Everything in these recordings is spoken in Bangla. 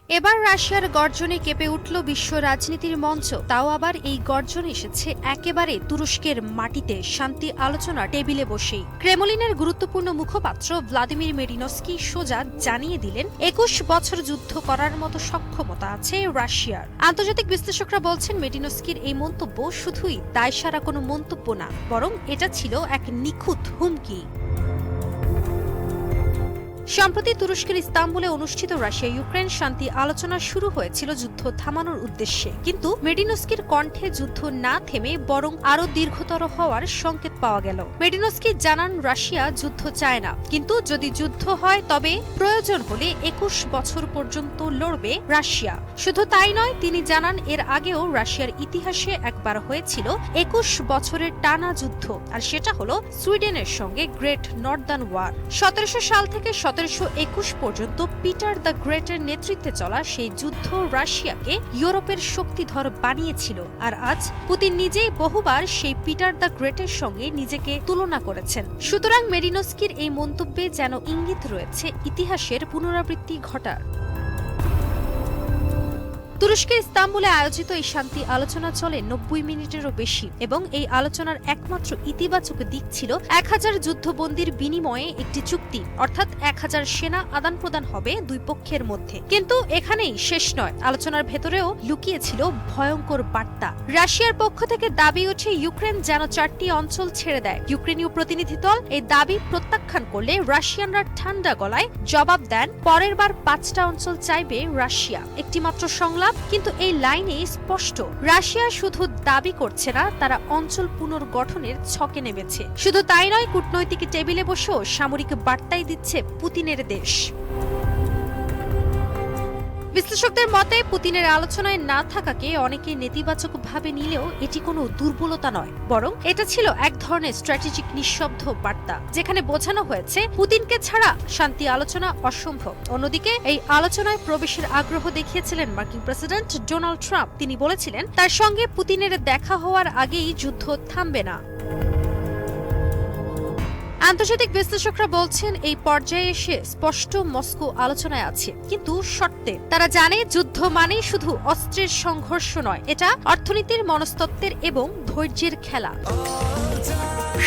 এবার রাশিয়ার গর্জনে কেঁপে উঠল বিশ্ব রাজনীতির মঞ্চ। তাও আবার এই গর্জন এসেছে একেবারে তুরস্কের মাটিতে শান্তি আলোচনা টেবিলে বসেই। ক্রেমলিনের গুরুত্বপূর্ণ মুখপাত্র ভ্লাদিমির মেডিনস্কি সোজা জানিয়ে দিলেন ২১ বছর যুদ্ধ করার মতো সক্ষমতা আছে রাশিয়ার। আন্তর্জাতিক বিশ্লেষকরা বলছেন মেডিনস্কির এই মন্তব্য শুধুই দায়সারা কোনো মন্তব্য না, বরং এটা ছিল এক নিখুঁত হুমকি। সম্প্রতি তুরস্কের ইস্তাম্বুলে অনুষ্ঠিত রাশিয়া ইউক্রেন শান্তি আলোচনা শুরু হয়েছিল যুদ্ধ থামানোর উদ্দেশ্যে, কিন্তু মেডিনস্কির কণ্ঠে যুদ্ধ না থেমে বরং আরো দীর্ঘতর হওয়ার সংকেত পাওয়া গেল। মেডিনস্কি জানান রাশিয়া যুদ্ধ চায় না, কিন্তু যদি যুদ্ধ হয় তবে প্রয়োজন হলে ২১ বছর পর্যন্ত লড়বে রাশিয়া। শুধু তাই নয়, তিনি জানান এর আগেও রাশিয়ার ইতিহাসে একবার হয়েছিল ২১ বছরের টানা যুদ্ধ, আর সেটা হলো সুইডেনের সঙ্গে গ্রেট নর্দার্ন ওয়ার। ১৭০০ সাল থেকে ১৭২১ পর্যন্ত পিটার দ্য গ্রেটের নেতৃত্বে চলা সেই যুদ্ধ রাশিয়াকে ইউরোপের শক্তিধর বানিয়েছিল। আর আজ পুতিন নিজেই বহুবার সেই পিটার দ্য গ্রেটের সঙ্গে নিজেকে তুলনা করেছেন। সুতরাং মেডিনস্কির এই মন্তব্যে যেন ইঙ্গিত রয়েছে ইতিহাসের পুনরাবৃত্তি ঘটার। তুরস্কের ইস্তাম্বুলে আয়োজিত এই শান্তি আলোচনা চলে ৯০ মিনিটেরও বেশি, এবং এই আলোচনার একমাত্র ইতিবাচক দিক ছিল ১০০০ যুদ্ধবন্দীর বিনিময়ে একটি চুক্তি, অর্থাৎ ১০০০ সেনা আদান প্রদান হবে দুই পক্ষের মধ্যে। কিন্তু এখানেই শেষ নয়, আলোচনার ভেতরেও লুকিয়েছিল ভয়ঙ্কর বার্তা। রাশিয়ার পক্ষ থেকে দাবি ওঠে ইউক্রেন যেন ৪টি অঞ্চল ছেড়ে দেয়। ইউক্রেনীয় প্রতিনিধি দল এই দাবি প্রত্যাখ্যান করলে রাশিয়ানরা ঠান্ডা গলায় জবাব দেন পরের বার ৫টা অঞ্চল চাইবে রাশিয়া। একটি মাত্র সংলাপ, কিন্তু এই লাইনে স্পষ্ট রাশিয়া শুধু দাবি করছে না, তারা অঞ্চল পুনর্গঠনের ছকে নেমেছে। শুধু তাই নয়, কূটনৈতিক টেবিলে বসেও সামরিক বার্তাই দিচ্ছে পুতিনের দেশ। বিশ্লেষকদের মতে পুতিনের আলোচনায় না থাকাকে অনেকে নেতিবাচকভাবে নিলেও এটি কোনো দুর্বলতা নয়, বরং এটা ছিল এক ধরনের স্ট্র্যাটেজিক নিঃশব্দ বার্তা, যেখানে বোঝানো হয়েছে পুতিনকে ছাড়া শান্তি আলোচনা অসম্ভব। অন্যদিকে এই আলোচনায় প্রবেশের আগ্রহ দেখিয়েছিলেন মার্কিন প্রেসিডেন্ট ডোনাল্ড ট্রাম্প। তিনি বলেছিলেন তার সঙ্গে পুতিনের দেখা হওয়ার আগেই যুদ্ধ থামবে না। আন্তর্জাতিক বিশ্লেষকরা বলছেন এই পর্যায়ে এসে স্পষ্ট মস্কো আলোচনায় আছে, কিন্তু শর্তে। তারা জানে যুদ্ধ মানে শুধু অস্ত্রের সংঘর্ষ নয়, এটা অর্থনীতির, মনস্তত্ত্বের এবং ধৈর্যের খেলা।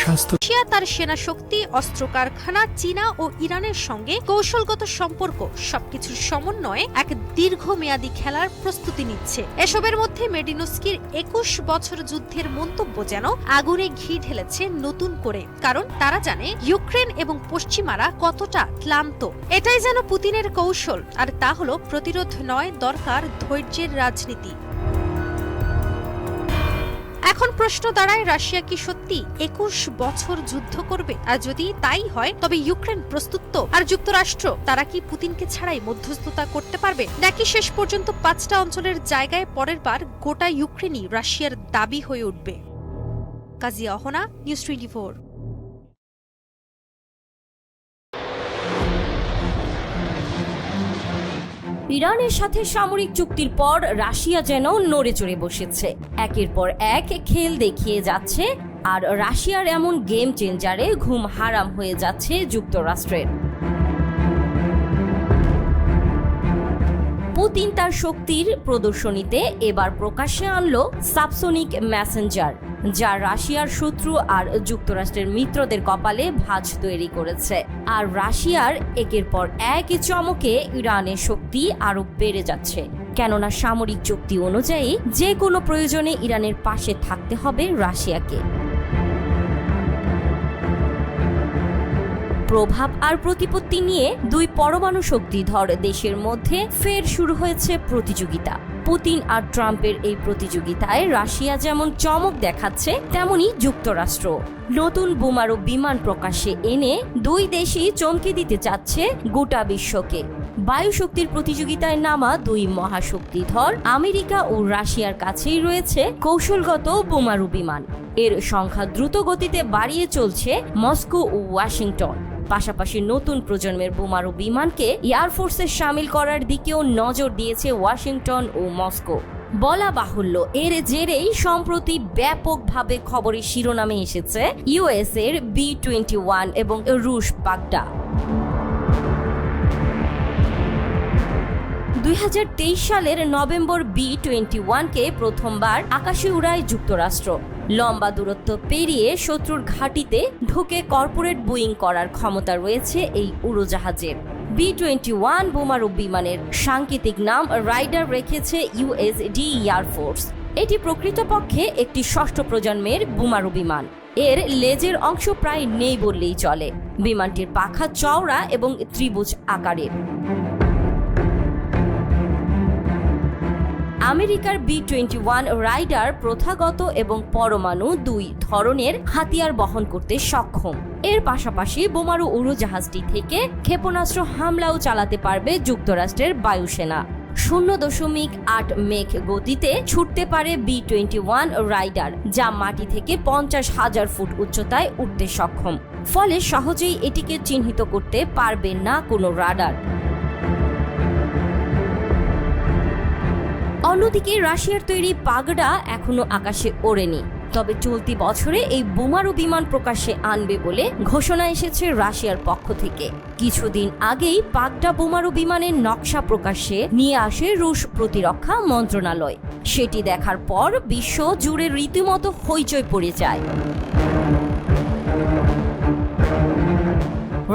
রাশিয়া তার সেনা শক্তি, অস্ত্র কারখানা, চীনা ও ইরানের সঙ্গে কৌশলগত সম্পর্ক সবকিছুর সমন্বয়ে এক দীর্ঘমেয়াদী খেলার প্রস্তুতি নিচ্ছে। এসবের মধ্যে মেডিনস্কির ২১ বছর যুদ্ধের মন্তব্য যেন আগুনে ঘি ঢেলেছে নতুন করে, কারণ তারা জানে ইউক্রেন এবং পশ্চিমারা কতটা ক্লান্ত। এটাই যেন পুতিনের কৌশল, আর তা হলো প্রতিরোধ নয়, দরকার ধৈর্যের রাজনীতি। এখন প্রশ্ন দাঁড়ায়, রাশিয়া কি সত্যি ২১ বছর যুদ্ধ করবে? আর যদি তাই হয়, তবে ইউক্রেন প্রস্তুত তো? আর যুক্তরাষ্ট্র, তারা কি পুতিনকে ছাড়াই মধ্যস্থতা করতে পারবে, নাকি শেষ পর্যন্ত ৫টা অঞ্চলের জায়গায় পরের বার গোটা ইউক্রেনই রাশিয়ার দাবি হয়ে উঠবে? কাজিয়া অহনা, নিউজ 24। ইরানের সাথে সামরিক চুক্তির পর রাশিয়া যেন নড়ে চড়ে বসেছে, একের পর এক খেল দেখিয়ে যাচ্ছে, আর রাশিয়ার এমন গেম চেঞ্জারে ঘুম হারাম হয়ে যাচ্ছে যুক্তরাষ্ট্রের। পুতিন তার শক্তির প্রদর্শনীতে এবার প্রকাশ্যে আনলো সাবসোনিক মেসেঞ্জার, যা রাশিয়ার শত্রু আর যুক্তরাষ্ট্রের মিত্রদের কপালে ভাঁজ তৈরি করেছে। আর রাশিয়ার একের পর এক চমকে ইরানের শক্তি আরো বেড়ে যাচ্ছে, কেননা সামরিক চুক্তি অনুযায়ী যে কোনো প্রয়োজনে ইরানের পাশে থাকতে হবে রাশিয়াকে। প্রভাব আর প্রতিপত্তি নিয়ে দুই পরমাণু শক্তিধর দেশের মধ্যে ফের শুরু হয়েছে প্রতিযোগিতা। পুতিন আর ট্রাম্পের এই প্রতিযোগিতায় রাশিয়া যেমন চমক দেখাচ্ছে, তেমনি যুক্তরাষ্ট্র নতুন বোমারু বিমান প্রকাশ্যে এনে দুই দেশই চমকে দিতে চাচ্ছে গোটা বিশ্বকে। বায়ু শক্তির প্রতিযোগিতায় নামা দুই মহাশক্তিধর আমেরিকা ও রাশিয়ার কাছেই রয়েছে কৌশলগত বোমারু বিমান। এর সংখ্যা দ্রুত গতিতে বাড়িয়ে চলছে মস্কো ও ওয়াশিংটন। পাশাপাশি নতুন প্রজন্মের বোমারু বিমানকে এয়ারফোর্সে শামিল করার দিকেও নজর দিয়েছে ওয়াশিংটন ও মস্কো। বলা বাহুল্য, এর জেরেই সম্প্রতি ব্যাপকভাবে খবরের শিরোনামে এসেছে ইউএস এর B-21 এবং রুশ পাগডা। 2023 সালের নভেম্বর B-21কে প্রথমবার আকাশে উড়ায় যুক্তরাষ্ট্র। লম্বা দূরত্ব পেরিয়ে শত্রুর ঘাঁটিতে ঢুকে কর্পোরেট বুইং করার ক্ষমতা রয়েছে এই উড়োজাহাজের। B-21 বোমারু বিমানের সাংকেতিক নাম রাইডার রেখেছে USD এয়ারফোর্স। এটি প্রকৃতপক্ষে একটি ষষ্ঠ প্রজন্মের বোমারু বিমান। এর লেজের অংশ প্রায় নেই বললেই চলে। বিমানটির পাখা চওড়া এবং ত্রিভুজ আকারের। আমেরিকার B-21 রাইডার প্রথাগত এবং পরমাণু দুই ধরনের হাতিয়ার বহন করতে সক্ষম। এর পাশাপাশি বোমারু উড়োজাহাজটি থেকে ক্ষেপণাস্ত্র হামলাও চালাতে পারবে যুক্তরাষ্ট্রের বায়ুসেনা। 0.8 মেঘ গতিতে ছুটতে পারে B-21 রাইডার, যা মাটি থেকে 50,000 ফুট উচ্চতায় উঠতে সক্ষম। ফলে সহজেই এটিকে চিহ্নিত করতে পারবে না কোনো রাডার। অন্যদিকে রাশিয়ার তৈরি পাগডা এখনো আকাশে ওড়েনি। তবে চলতি বছরে এই বোমারু বিমান প্রকাশ্যে আনবে বলে ঘোষণা এসেছে রাশিয়ার পক্ষ থেকে। কিছুদিন আগেই পাগডা বোমারু বিমানের নকশা প্রকাশ্যে নিয়ে আসে রুশ প্রতিরক্ষা মন্ত্রণালয়। সেটি দেখার পর বিশ্ব জুড়ে রীতিমতো হইচই পড়ে যায়।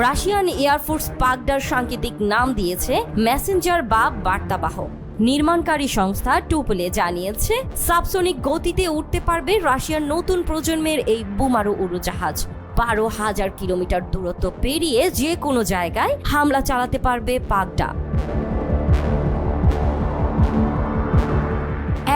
রাশিয়ান এয়ারফোর্স পাগডার সাংকেতিক নাম দিয়েছে মেসেঞ্জার বা বার্তাবাহক। নির্মাণকারী সংস্থা টুপলে জানিয়েছে সাবসনিক গতিতে উঠতে পারবে রাশিয়ার নতুন প্রজন্মের এই বোমারু উড়োজাহাজ। 12,000 কিলোমিটার দূরত্ব পেরিয়ে যে কোনো জায়গায় হামলা চালাতে পারবে পাগডা।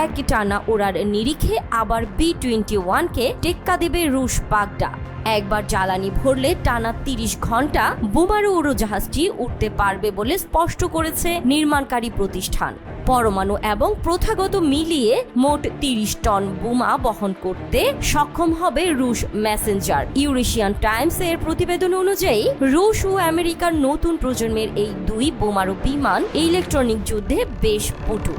এক টানা ওড়ার নিরিখে আবার B-21কে টেক্কা দেবে রুশ পাগডা। একবার জ্বালানি ভরলে টানা 30 ঘন্টা বোমারু উড়োজাহাজটি উঠতে পারবে বলে স্পষ্ট করেছে নির্মাণকারী প্রতিষ্ঠান। পরমাণু এবং প্রথাগত মিলিয়ে মোট 30 টন বোমা বহন করতে সক্ষম হবে রুশ মেসেঞ্জার। ইউরেশিয়ান টাইমস এর প্রতিবেদন অনুযায়ী রুশ ও আমেরিকার নতুন প্রজন্মের এই দুই বোমারু বিমান ইলেকট্রনিক যুদ্ধে বেশ পটু।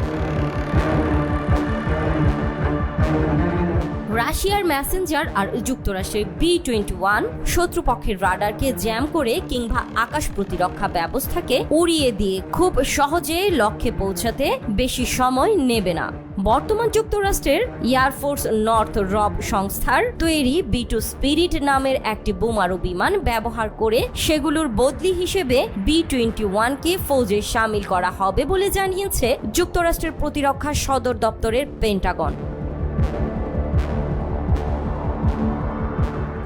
রাশিয়ার মেসেঞ্জার আর যুক্তরাষ্ট্রের B-21 শত্রুপক্ষের রাডারকে জ্যাম করে কিংবা আকাশ প্রতিরক্ষা ব্যবস্থাকে উড়িয়ে দিয়ে খুব সহজে লক্ষ্যে পৌঁছাতে বেশি সময় নেবে না। বর্তমান যুক্তরাষ্ট্রের এয়ারফোর্স নর্থ রব সংস্থার তৈরি B-2 স্পিরিট নামের একটি বোমারু বিমান ব্যবহার করে সেগুলোর বদলি হিসেবে B-21কে ফৌজে শামিল করা হবে বলে জানিয়েছে যুক্তরাষ্ট্রের প্রতিরক্ষা সদর দপ্তরের পেন্টাগন।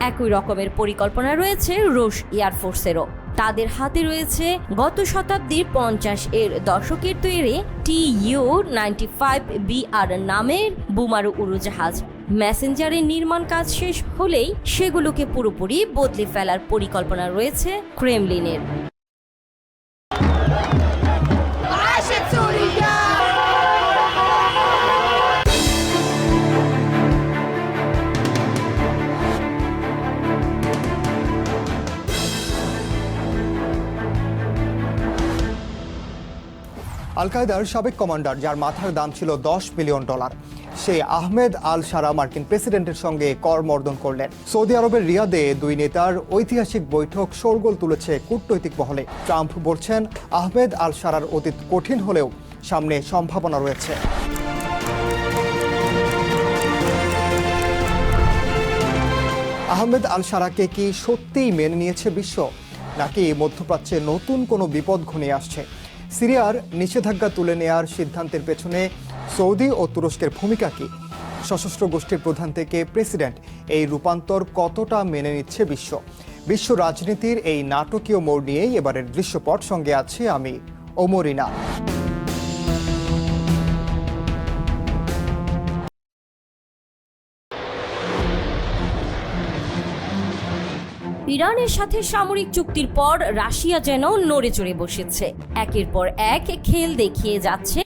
একই রকমের পরিকল্পনা রয়েছে রুশ এয়ারফোর্সেরও। তাদের হাতে রয়েছে গত শতাব্দীর 50-এর দশকের তৈরি Tu-95BR নামের বোমারু উড়োজাহাজ। মেসেঞ্জারের নির্মাণ কাজ শেষ হলেই সেগুলোকে পুরোপুরি বদলে ফেলার পরিকল্পনা রয়েছে ক্রেমলিনের। আল কায়দার সাবেক কমান্ডার, যার মাথার দাম ছিল $10 মিলিয়ন, সেই আহমেদ আল শারা মার্কিন প্রেসিডেন্টের সঙ্গে করমর্দন করলেন। সৌদি আরবের রিয়াদে দুই নেতার ঐতিহাসিক বৈঠক শোরগোল তুলেছে কূটনৈতিক মহলে। ট্রাম্প বলছেন আহমেদ আল শারার অতীত কঠিন হলেও সামনে সম্ভাবনা রয়েছে। আহমেদ আল শারাকে কি সত্যিই মেনে নিয়েছে বিশ্ব, নাকি মধ্যপ্রাচ্যে নতুন কোনো বিপদ ঘনিয়ে আসছে? সিরিয়ার নিষেধাজ্ঞা তুলে নেয়ার সিদ্ধান্তের পেছনে সৌদি ও তুরস্কের ভূমিকা কি? সশস্ত্র গোষ্ঠীর প্রধান থেকে প্রেসিডেন্ট, এই রূপান্তর কতটা মেনে নিচ্ছে বিশ্ব? বিশ্ব রাজনীতির এই নাটকীয় মোড় নিয়েই এবারের দৃশ্যপট। সঙ্গে আছে আমি ওমরিনা। ইরানের সাথে সামরিক চুক্তির পর রাশিয়া যেন নড়ে চড়ে বসেছে। একের পর এক খেল দেখিয়ে যাচ্ছে।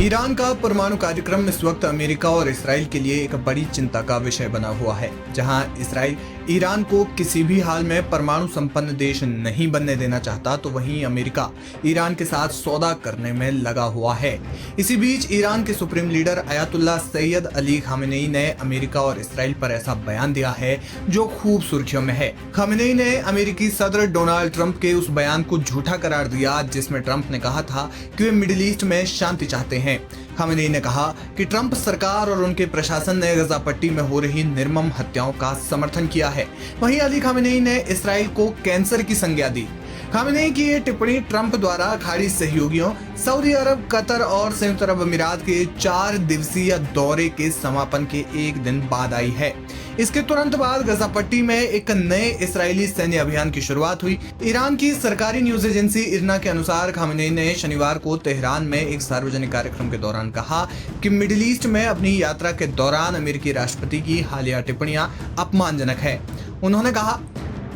ईरान का परमाणु कार्यक्रम इस वक्त अमेरिका और इसराइल के लिए एक बड़ी चिंता का विषय बना हुआ है। जहां इसराइल ईरान को किसी भी हाल में परमाणु संपन्न देश नहीं बनने देना चाहता, तो वहीं अमेरिका ईरान के साथ सौदा करने में लगा हुआ है। इसी बीच ईरान के supreme leader Ayatollah Syed Ali Khamenei ने अमेरिका और इसराइल पर ऐसा बयान दिया है जो खूब सुर्खियों में है। खामेनेई ने अमेरिकी सदर डोनाल्ड ट्रंप के उस बयान को झूठा करार दिया जिसमें ट्रंप ने कहा था कि वे मिडिल ईस्ट में शांति चाहते हैं। खामेनेई ने कहा कि ट्रंप सरकार और उनके प्रशासन ने गजा पट्टी में हो रही निर्मम हत्याओं का समर्थन किया है। वहीं अली खामेनेई ने इसराइल को कैंसर की संज्ञा दी। खामेनेई की ये टिप्पणी ट्रंप द्वारा खाड़ी सहयोगियों सऊदी अरब, कतर और संयुक्त अरब अमीरात के 4 दिवसीय दौरे के समापन के एक दिन बाद आई है। इसके तुरंत बाद गजा पट्टी में एक नए इस्राएली सैन्य अभियान की शुरुआत हुई। ईरान की सरकारी न्यूज एजेंसी इरना के अनुसार खामेनेई ने शनिवार को तेहरान में एक सार्वजनिक कार्यक्रम के दौरान कहा कि मिडिल ईस्ट में अपनी यात्रा के दौरान अमेरिकी राष्ट्रपति की हालिया टिप्पणियां अपमानजनक है। उन्होंने कहा,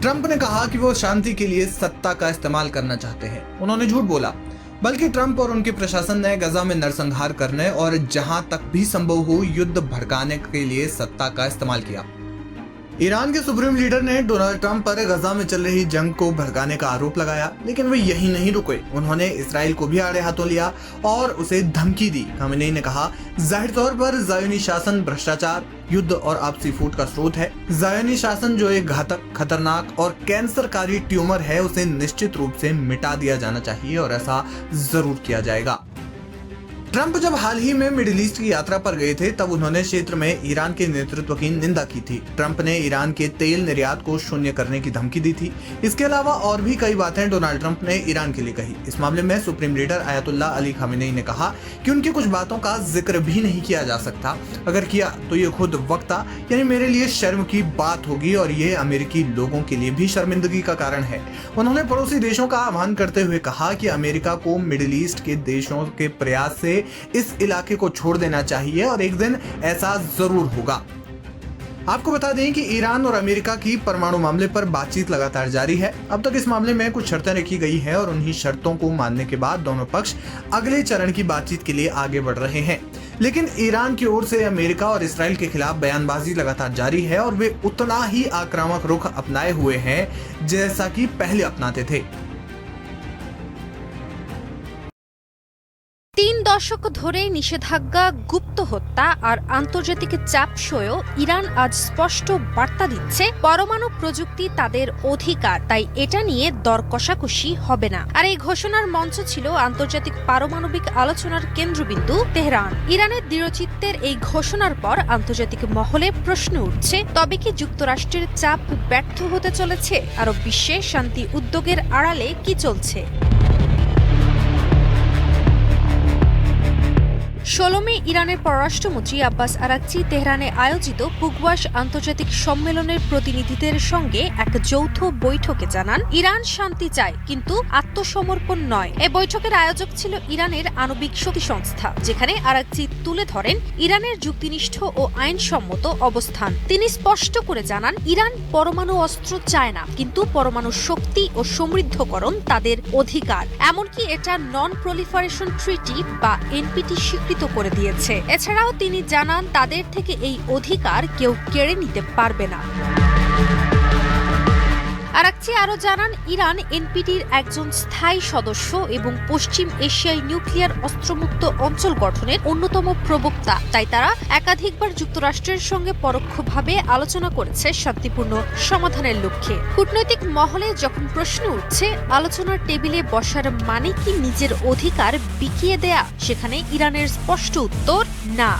ट्रंप ने कहा कि वो शांति के लिए सत्ता का इस्तेमाल करना चाहते हैं। उन्होंने झूठ बोला, बल्कि ट्रंप और उनके प्रशासन ने गजा में नरसंहार करने और जहां तक भी संभव हो युद्ध भड़काने के लिए सत्ता का इस्तेमाल किया। ईरान के सुप्रीम लीडर ने डोनाल्ड ट्रंप पर गजा में चल रही जंग को भड़काने का आरोप लगाया, लेकिन वे यही नहीं रुके। उन्होंने इसराइल को भी आड़े हाथों लिया और उसे धमकी दी। खामेनेई ने कहा, जाहिर तौर पर ज़ायोनी शासन भ्रष्टाचार, युद्ध और आपसी फूट का स्रोत है। ज़ायोनी शासन जो एक घातक, खतरनाक और कैंसरकारी ट्यूमर है, उसे निश्चित रूप से मिटा दिया जाना चाहिए और ऐसा जरूर किया जाएगा। ट्रंप जब हाल ही में मिडिल ईस्ट की यात्रा पर गए थे तब उन्होंने क्षेत्र में ईरान के नेतृत्व की निंदा की थी। ट्रंप ने ईरान के तेल निर्यात को शून्य करने की धमकी दी थी। इसके अलावा और भी कई बातें डोनाल्ड ट्रंप ने ईरान के लिए कही। इस मामले में supreme leader Ayatollah Ali Khamenei ने कहा कि उनकी कुछ बातों का जिक्र भी नहीं किया जा सकता। अगर किया तो ये खुद वक्ता यानी मेरे लिए शर्म की बात होगी और ये अमेरिकी लोगों के लिए भी शर्मिंदगी का कारण है। उन्होंने पड़ोसी देशों का आह्वान करते हुए कहा कि अमेरिका को मिडिल ईस्ट के देशों के प्रयास से इस इलाके को छोड़ देना चाहिए और एक दिन ऐसा जरूर होगा। आपको बता दें कि ईरान और अमेरिका की परमाणु मामले पर बातचीत लगातार जारी है। अब तक इस मामले में कुछ शर्तें रखी गई हैं और उन्हीं शर्तों को मानने के बाद दोनों पक्ष अगले चरण की बातचीत के लिए आगे बढ़ रहे हैं। लेकिन ईरान की ओर से अमेरिका और इसराइल के खिलाफ बयानबाजी लगातार जारी है और वे उतना ही आक्रामक रुख अपनाए हुए हैं जैसा कि पहले अपनाते थे। 3 দশক ধরে নিষেধাজ্ঞা, গুপ্ত হত্যা আর আন্তর্জাতিক চাপ সয়েও ইরান আজ স্পষ্ট বার্তা দিচ্ছে পরমাণু প্রযুক্তি তাদের অধিকার, তাই এটা নিয়ে দর কষাকষি হবে না। আর এই ঘোষণার মঞ্চ ছিল আন্তর্জাতিক পারমাণবিক আলোচনার কেন্দ্রবিন্দু তেহরান। ইরানের দৃঢ়চিত্তের এই ঘোষণার পর আন্তর্জাতিক মহলে প্রশ্ন উঠছে, তবে কি যুক্তরাষ্ট্রের চাপ ব্যর্থ হতে চলেছে? আরব বিশ্বে শান্তি উদ্যোগের আড়ালে কি চলছে? 16 মে ইরানের পররাষ্ট্রমন্ত্রী আব্বাস আরাকচি তেহরানে আয়োজিত পুগওয়াশ আন্তর্জাতিক সম্মেলনের প্রতিনিধিদের সঙ্গে এক যৌথ বৈঠকে জানান, ইরান শান্তি চায় কিন্তু আত্মসমর্পণ নয়। এই বৈঠকের আয়োজক ছিল ইরানের আণবিক শক্তি সংস্থা, যেখানে আরাকচি তুলে ধরেন ইরানের যুক্তিনিষ্ঠ ও আইনসম্মত অবস্থান। তিনি স্পষ্ট করে জানান, ইরান পরমাণু অস্ত্র চায় না, কিন্তু পরমাণু শক্তি ও সমৃদ্ধকরণ তাদের অধিকার। এমনকি এটা নন প্রলিফারেশন ট্রিটি বা এনপিটি স্বীকৃত করে দিয়েছে। এছাড়াও তিনি জানান, তাদের থেকে এই অধিকার কেউ কেড়ে নিতে পারবে না। আরাকচি আরও জানান, ইরান এনপিটির একজন স্থায়ী সদস্য এবং পশ্চিম এশিয়ায় নিউক্লিয়ার অস্ত্রমুক্ত অঞ্চল গঠনের অন্যতম প্রবক্তা। তাই তারা একাধিকবার যুক্তরাষ্ট্রের সঙ্গে পরোক্ষভাবে আলোচনা করেছে শান্তিপূর্ণ সমাধানের লক্ষ্যে। কূটনৈতিক মহলে যখন প্রশ্ন উঠছে আলোচনার টেবিলে বসার মানে কি নিজের অধিকার বিকিয়ে দেয়া, সেখানে ইরানের স্পষ্ট উত্তর না।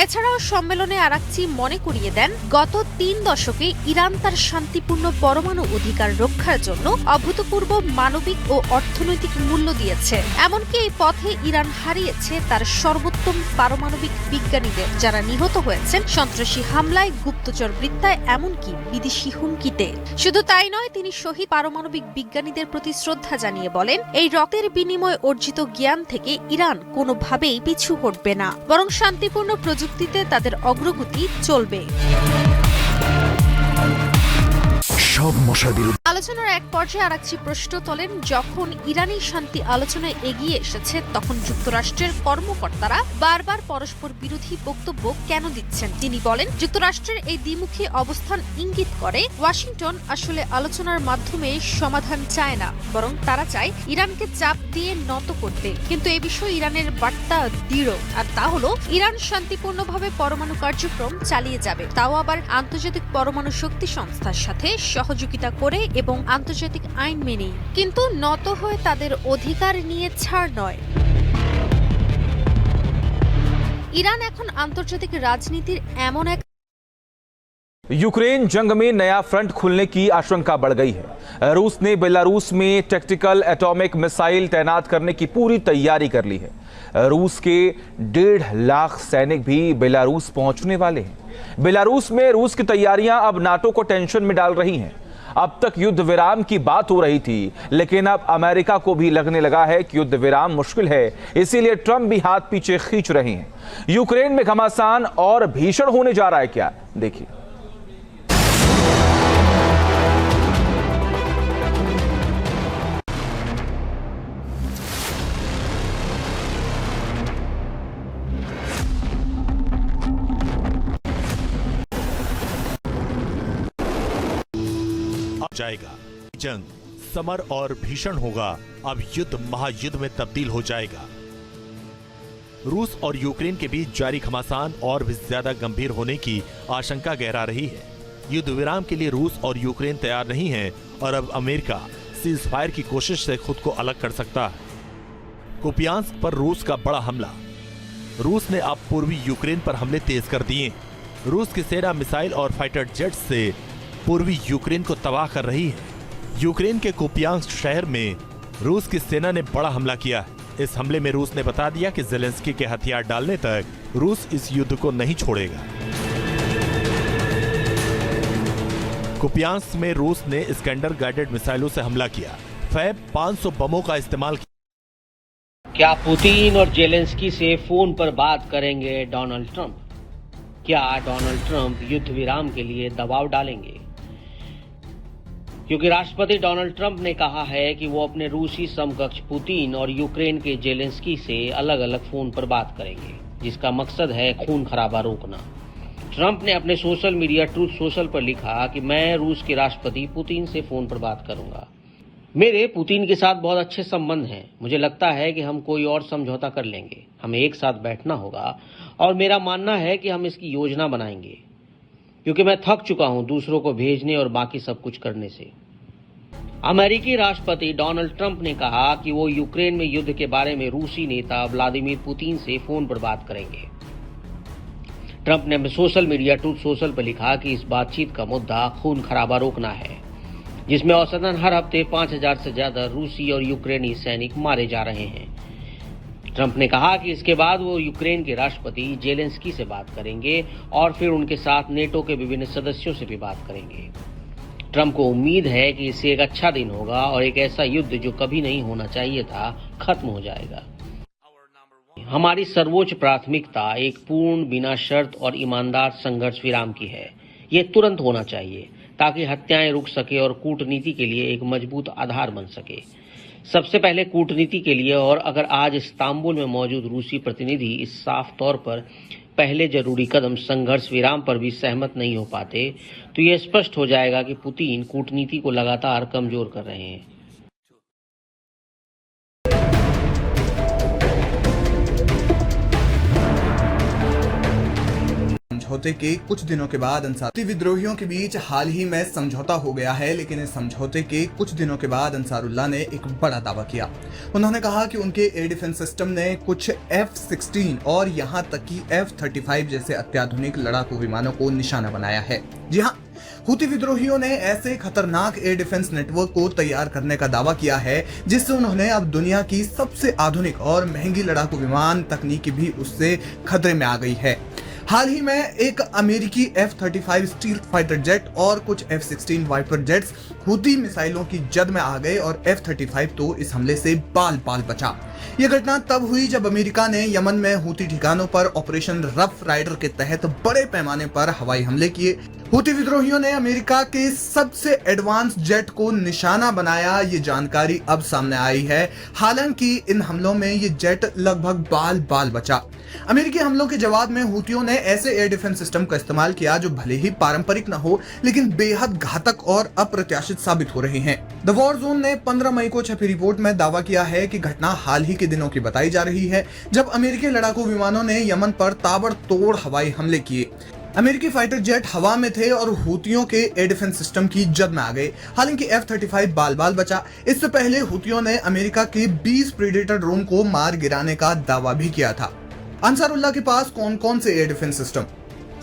এছাড়াও সম্মেলনে আরাকচি মনে করিয়ে দেন, গত 3 দশকে ইরান তার শান্তিপূর্ণ পরমাণু অধিকার রক্ষার জন্য অভূতপূর্ব মানবিক ও অর্থনৈতিক মূল্য দিয়েছে। এমনকি এই পথে ইরান হারিয়েছে তার সর্বোত্তম পারমাণবিক বিজ্ঞানীদের, যারা নিহত হয়েছেন সন্ত্রাসী হামলায়, গুপ্তচর বৃত্তায়, এমনকি বিদেশি হুমকিতে। শুধু তাই নয়, তিনি শহীদ পারমাণবিক বিজ্ঞানীদের প্রতি শ্রদ্ধা জানিয়ে বলেন, এই রক্তের বিনিময়ে অর্জিত জ্ঞান থেকে ইরান কোনোভাবেই পিছু হটবে না, বরং শান্তিপূর্ণ প্রযুক্তিতে তাদের অগ্রগতি চলবে। সব মশার বিরুদ্ধে আলোচনার এক পর্যায়ে আরেকটি প্রশ্ন তোলেন, যখন ইরানি শান্তি আলোচনায় এগিয়ে এসেছে তখন যুক্তরাষ্ট্রের কর্মকর্তারা বারবার পরস্পর বিরোধী বক্তব্য কেন দিচ্ছেন। তিনি বলেন, যুক্তরাষ্ট্রের এই দ্বিমুখী অবস্থান ইঙ্গিত করে ওয়াশিংটন আসলে আলোচনার মাধ্যমে সমাধান চায় না, বরং তারা চায় ইরানকে চাপ দিয়ে নত করতে। কিন্তু এই বিষয়ে ইরানের বার্তা দৃঢ়, আর তা হলো ইরান শান্তিপূর্ণভাবে পরমাণু কার্যক্রম চালিয়ে যাবে, তাও আবার আন্তর্জাতিক পরমাণু শক্তি সংস্থার সাথে সহযোগিতা করে এবং আন্তর্জাতিক আইন মেনেই। কিন্তু নত হয়ে তাদের অধিকার নিয়ে ছাড় নয়। ইরান এখন আন্তর্জাতিক রাজনীতির এমন এক यूक्रेन जंग में नया फ्रंट खुलने की आशंका बढ़ गई है। रूस ने बेलारूस में टैक्टिकल एटॉमिक मिसाइल तैनात करने की पूरी तैयारी कर ली है। रूस के 1.5 लाख सैनिक भी बेलारूस पहुंचने वाले हैं। बेलारूस में रूस की तैयारियां अब नाटो को टेंशन में डाल रही हैं। अब तक युद्ध विराम की बात हो रही थी, लेकिन अब अमेरिका को भी लगने लगा है कि युद्ध विराम मुश्किल है, इसीलिए ट्रंप भी हाथ पीछे खींच रहे हैं। यूक्रेन में घमासान और भीषण होने जा रहा है क्या, देखिए। जाएगा जंग समर और भीषण होगा। अब युद्ध महायुद्ध में तब्दील हो जाएगा। रूस और यूक्रेन के बीच जारी घमासान और भी ज्यादा गंभीर होने की आशंका गहरा रही है। युद्ध विराम के लिए रूस और यूक्रेन तैयार नहीं है और अब अमेरिका सीज फायर की कोशिश से खुद को अलग कर सकता है। कुपियांस्क पर रूस का बड़ा हमला। रूस ने अब पूर्वी यूक्रेन पर हमले तेज कर दिए। रूस की सेना मिसाइल और फाइटर जेट से पूर्वी यूक्रेन को तबाह कर रही है। यूक्रेन के कुपियांस्क शहर में रूस की सेना ने बड़ा हमला किया है। इस हमले में रूस ने बता दिया कि ज़ेलेंस्की के हथियार डालने तक रूस इस युद्ध को नहीं छोड़ेगा। कुपियांस्क में रूस ने स्कैंडर गाइडेड मिसाइलों से हमला किया। फैब 500 बमों का इस्तेमाल किया। क्या पुतिन और जेलेंस्की से फोन पर बात करेंगे डोनाल्ड ट्रंप? क्या डोनाल्ड ट्रंप युद्ध विराम के लिए दबाव डालेंगे? क्योंकि राष्ट्रपति डोनाल्ड ट्रंप ने कहा है कि वो अपने रूसी समकक्ष पुतिन और यूक्रेन के जेलेंस्की से अलग अलग फोन पर बात करेंगे, जिसका मकसद है खून खराबा रोकना। ट्रंप ने अपने सोशल मीडिया ट्रूथ सोशल पर लिखा कि मैं रूस के राष्ट्रपति पुतिन से फोन पर बात करूंगा। मेरे पुतिन के साथ बहुत अच्छे संबंध हैं। मुझे लगता है कि हम कोई और समझौता कर लेंगे। हमें एक साथ बैठना होगा और मेरा मानना है कि हम इसकी योजना बनाएंगे, क्योंकि मैं थक चुका हूं दूसरों को भेजने और बाकी सब कुछ करने से। अमेरिकी राष्ट्रपति डोनाल्ड ट्रंप ने कहा कि वो यूक्रेन में युद्ध के बारे में रूसी नेता व्लादिमीर पुतिन से फोन पर बात करेंगे। ट्रंप ने अपने सोशल मीडिया ट्रूथ सोशल पर लिखा कि इस बातचीत का मुद्दा खून खराबा रोकना है, जिसमें औसतन हर हफ्ते 5000 से ज्यादा रूसी और यूक्रेनी सैनिक मारे जा रहे हैं। ट्रंप ने कहा कि इसके बाद वो यूक्रेन के राष्ट्रपति जेलेंस्की से बात करेंगे और फिर उनके साथ नेटो के विभिन्न सदस्यों से भी बात करेंगे। ट्रंप को उम्मीद है कि इससे एक अच्छा दिन होगा और एक ऐसा युद्ध जो कभी नहीं होना चाहिए था खत्म हो जाएगा। हमारी सर्वोच्च प्राथमिकता एक पूर्ण, बिना शर्त और ईमानदार संघर्ष विराम की है। ये तुरंत होना चाहिए ताकि हत्याएं रुक सके और कूटनीति के लिए एक मजबूत आधार बन सके। सबसे पहले कूटनीति के लिए, और अगर आज इस्तांबुल में मौजूद रूसी प्रतिनिधि इस साफ तौर पर पहले जरूरी कदम संघर्ष विराम पर भी सहमत नहीं हो पाते, तो यह स्पष्ट हो जाएगा कि पुतिन कूटनीति को लगातार कमजोर कर रहे हैं। समझौते के कुछ दिनों के बाद अंसार विद्रोहियों के बीच हाल ही में समझौता हो गया है, लेकिन इस समझौते के कुछ दिनों के बाद अंसारुल्लाह ने एक बड़ा दावा किया। उन्होंने कहा कि उनके एयर डिफेंस सिस्टम ने कुछ F-16 और यहां तक कि F-35 जैसे अत्याधुनिक लड़ाकू विमानों को निशाना बनाया है। जी हां, हुती विद्रोहियों ने ऐसे खतरनाक एयर डिफेंस नेटवर्क को तैयार करने का दावा किया है, जिससे उन्होंने अब दुनिया की सबसे आधुनिक और महंगी लड़ाकू विमान तकनीकी भी उससे खतरे में आ गई है। हाल ही में एक अमेरिकी F-35 स्टील्थ फाइटर जेट और कुछ F-16 वाइपर जेट्स हुती मिसाइलों की जद में आ गए और F-35 तो इस हमले से बाल बाल बचा। यह घटना तब हुई जब अमेरिका ने यमन में हुती ठिकानों पर ऑपरेशन रफ राइडर के तहत बड़े पैमाने पर हवाई हमले किए। हुती विद्रोहियों ने अमेरिका के सबसे एडवांस जेट को निशाना बनाया, ये जानकारी अब सामने आई है। हालांकि इन हमलों में ये जेट लगभग बाल बाल बचा। अमेरिकी हमलों के जवाब में हुतियों ने ऐसे एयर डिफेंस सिस्टम का इस्तेमाल किया जो भले ही पारंपरिक न हो लेकिन बेहद घातक और अप्रत्याशित साबित हो रहे हैं। द वॉर जोन ने 15 मई को छपी रिपोर्ट में दावा किया है कि घटना हाल ही के दिनों की बताई जा रही है जब अमेरिकी लड़ाकू विमानों ने यमन पर ताबड़तोड़ हवाई हमले किए। अमेरिकी फाइटर जेट हवा में थे और हुतियों के एयर डिफेंस सिस्टम की जद में आ गए। हालांकि F-35 बाल बाल बचा। इससे पहले हुतियों ने अमेरिका के 20 प्रीडेटर ड्रोन को मार गिराने का दावा भी किया था। अंसारुल्लाह के पास कौन कौन से एयर डिफेंस सिस्टम?